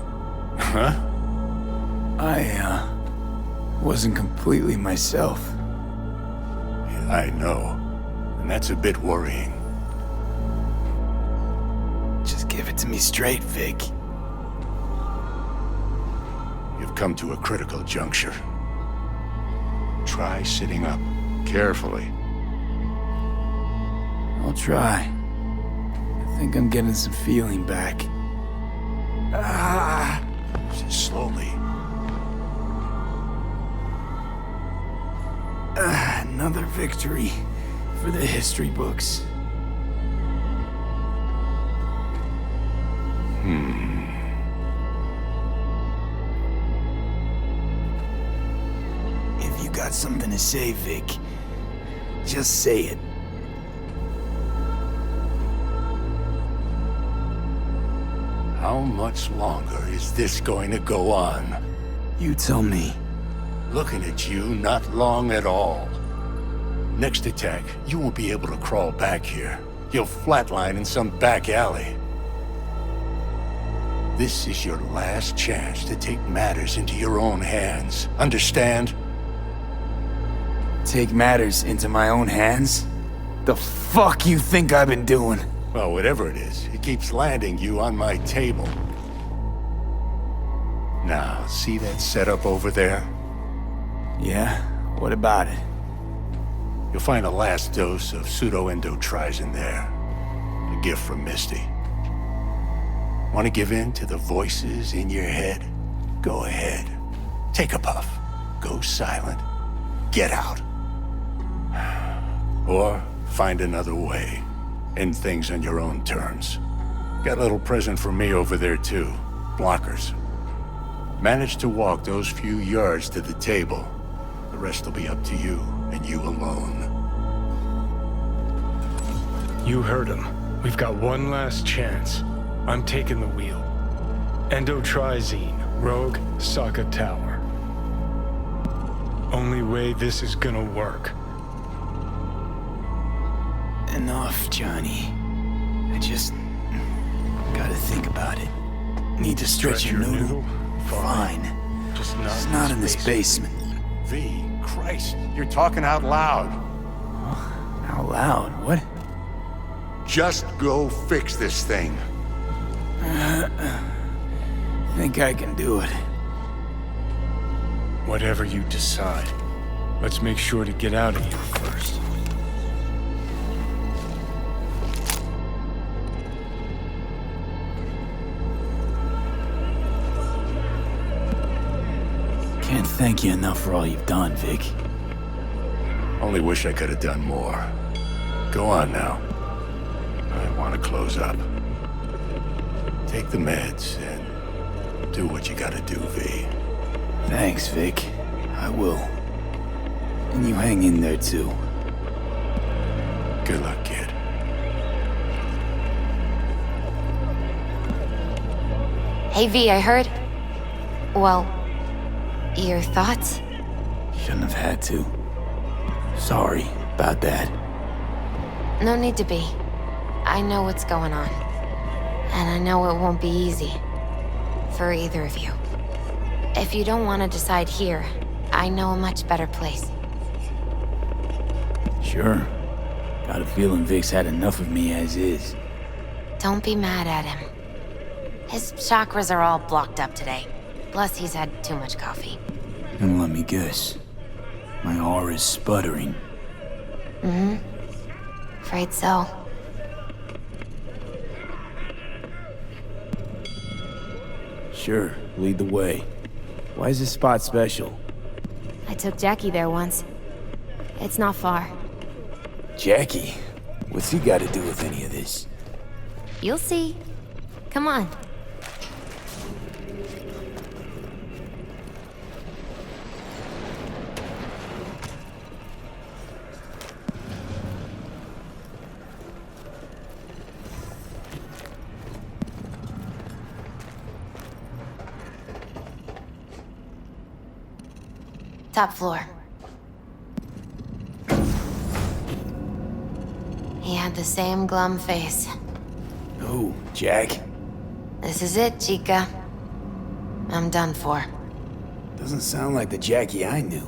Huh? I wasn't completely myself. Yeah, I know. And that's a bit worrying. Just give it to me straight, Vic. You've come to a critical juncture. Try sitting up, carefully. I'll try. I think I'm getting some feeling back. Just slowly. Another victory for the history books. If you got something to say, Vic, just say it. How much longer is this going to go on? You tell me. Looking at you, not long at all. Next attack, you won't be able to crawl back here. You'll flatline in some back alley. This is your last chance to take matters into your own hands. Understand? Take matters into my own hands? The fuck you think I've been doing? Well, whatever it is, it keeps landing you on my table. Now, see that setup over there? Yeah? What about it? You'll find a last dose of pseudo-endotrizin there. A gift from Misty. Want to give in to the voices in your head? Go ahead. Take a puff. Go silent. Get out. Or find another way. End things on your own terms. Got a little present for me over there too. Blockers. Managed to walk those few yards to the table. The rest will be up to you, and you alone. You heard him. We've got one last chance. I'm taking the wheel. Endotrizine, Rogue, Sokka Tower. Only way this is gonna work. Enough, Johnny. I just gotta think about it. Need to stretch your noodle? Fine. Just It's not in this basement. V, Christ, you're talking out loud. Out loud? What? Just go fix this thing. Think I can do it. Whatever you decide. Let's make sure to get out of here first. Can't thank you enough for all you've done, Vic. Only wish I could have done more. Go on now. I want to close up. Take the meds and do what you gotta do, V. Thanks, Vic. I will. And you hang in there, too. Good luck, kid. Hey, V, I heard. Well, your thoughts? Shouldn't have had to. Sorry about that. No need to be. I know what's going on. And I know it won't be easy. For either of you. If you don't want to decide here, I know a much better place. Sure. Got a feeling Vic's had enough of me as is. Don't be mad at him. His chakras are all blocked up today. Plus, he's had too much coffee. And let me guess. My aura's sputtering. Mm-hmm. Afraid so. Sure, lead the way. Why is this spot special? I took Jackie there once. It's not far. Jackie? What's he got to do with any of this? You'll see. Come on. Top floor. He had the same glum face. Who, Jack? This is it, Chica. I'm done for. Doesn't sound like the Jackie I knew.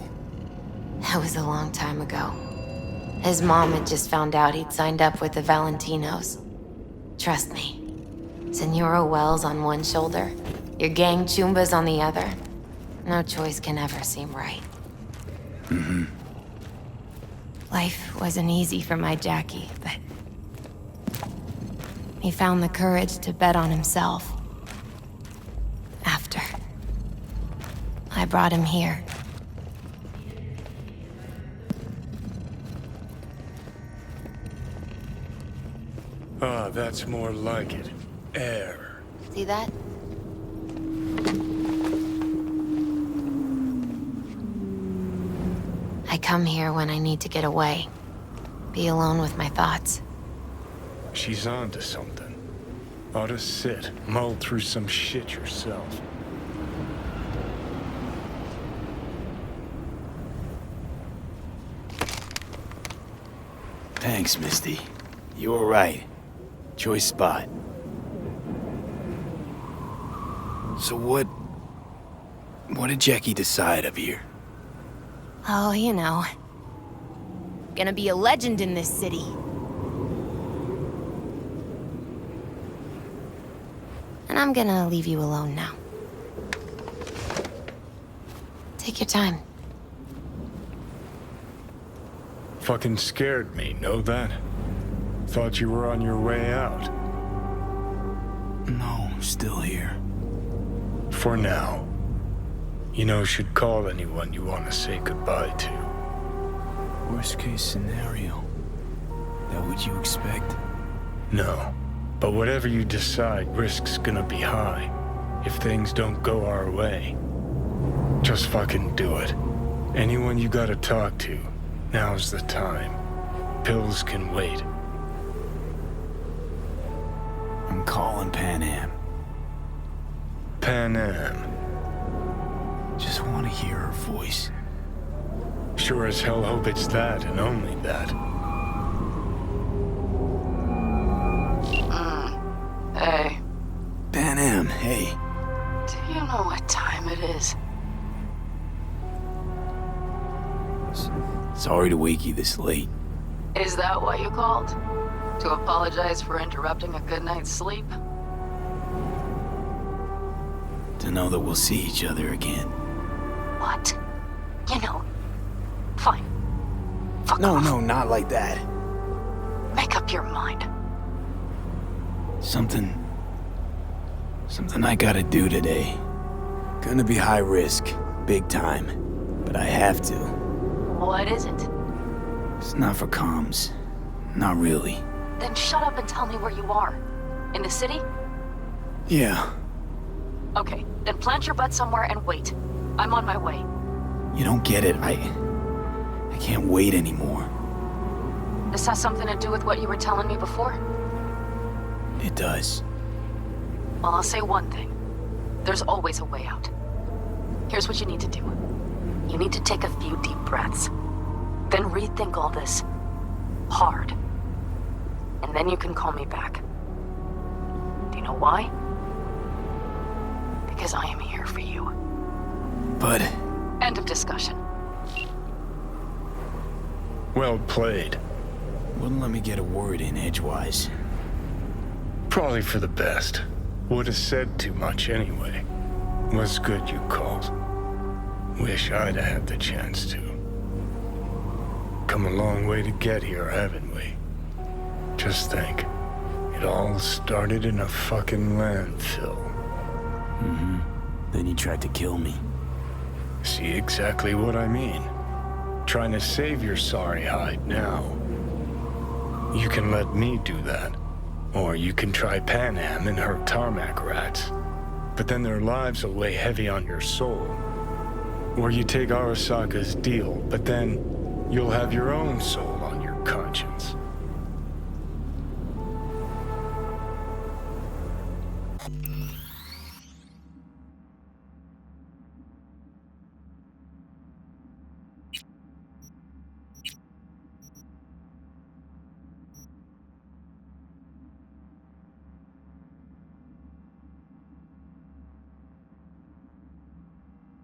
That was a long time ago. His mom had just found out he'd signed up with the Valentinos. Trust me. Senora Wells on one shoulder, your gang Chumbas on the other. No choice can ever seem right. Mm-hmm. Life wasn't easy for my Jackie, but he found the courage to bet on himself. After I brought him here. Ah, that's more like it. Air. See that? I come here when I need to get away. Be alone with my thoughts. She's onto something. Ought to sit, mull through some shit yourself. Thanks, Misty. You were right. Choice spot. So what did Jackie decide up here? Oh, you know. Gonna be a legend in this city. And I'm gonna leave you alone now. Take your time. Fucking scared me, know that? Thought you were on your way out. No, still here. For now. You know, should call anyone you want to say goodbye to. Worst case scenario. That what you expect? No. But whatever you decide, risk's gonna be high. If things don't go our way. Just fucking do it. Anyone you gotta talk to, now's the time. Pills can wait. I'm calling Pan Am. Pan Am. Just want to hear her voice. Sure as hell hope it's that and only that. Hey. Pan Am, hey. Do you know what time it is? Sorry to wake you this late. Is that why you called? To apologize for interrupting a good night's sleep? To know that we'll see each other again. What? You know, fine. Fuck no, off. No, not like that. Make up your mind. Something I gotta do today. Gonna be high risk, big time, but I have to. What is it? It's not for comms. Not really. Then shut up and tell me where you are. In the city? Yeah. Okay, then plant your butt somewhere and wait. I'm on my way. You don't get it. I can't wait anymore. This has something to do with what you were telling me before? It does. Well, I'll say one thing. There's always a way out. Here's what you need to do. You need to take a few deep breaths. Then rethink all this. Hard. And then you can call me back. Do you know why? Because I am here for you. But... End of discussion. Well played. Wouldn't let me get a word in edgewise. Probably for the best. Would have said too much anyway. Was good you called. Wish I'd have had the chance to. Come a long way to get here, haven't we? Just think. It all started in a fucking landfill. Mm-hmm. Then you tried to kill me. See exactly what I mean. Trying to save your sorry hide now. You can let me do that. Or you can try Pan Am and her tarmac rats. But then their lives will weigh heavy on your soul. Or you take Arasaka's deal, but then you'll have your own soul on your conscience.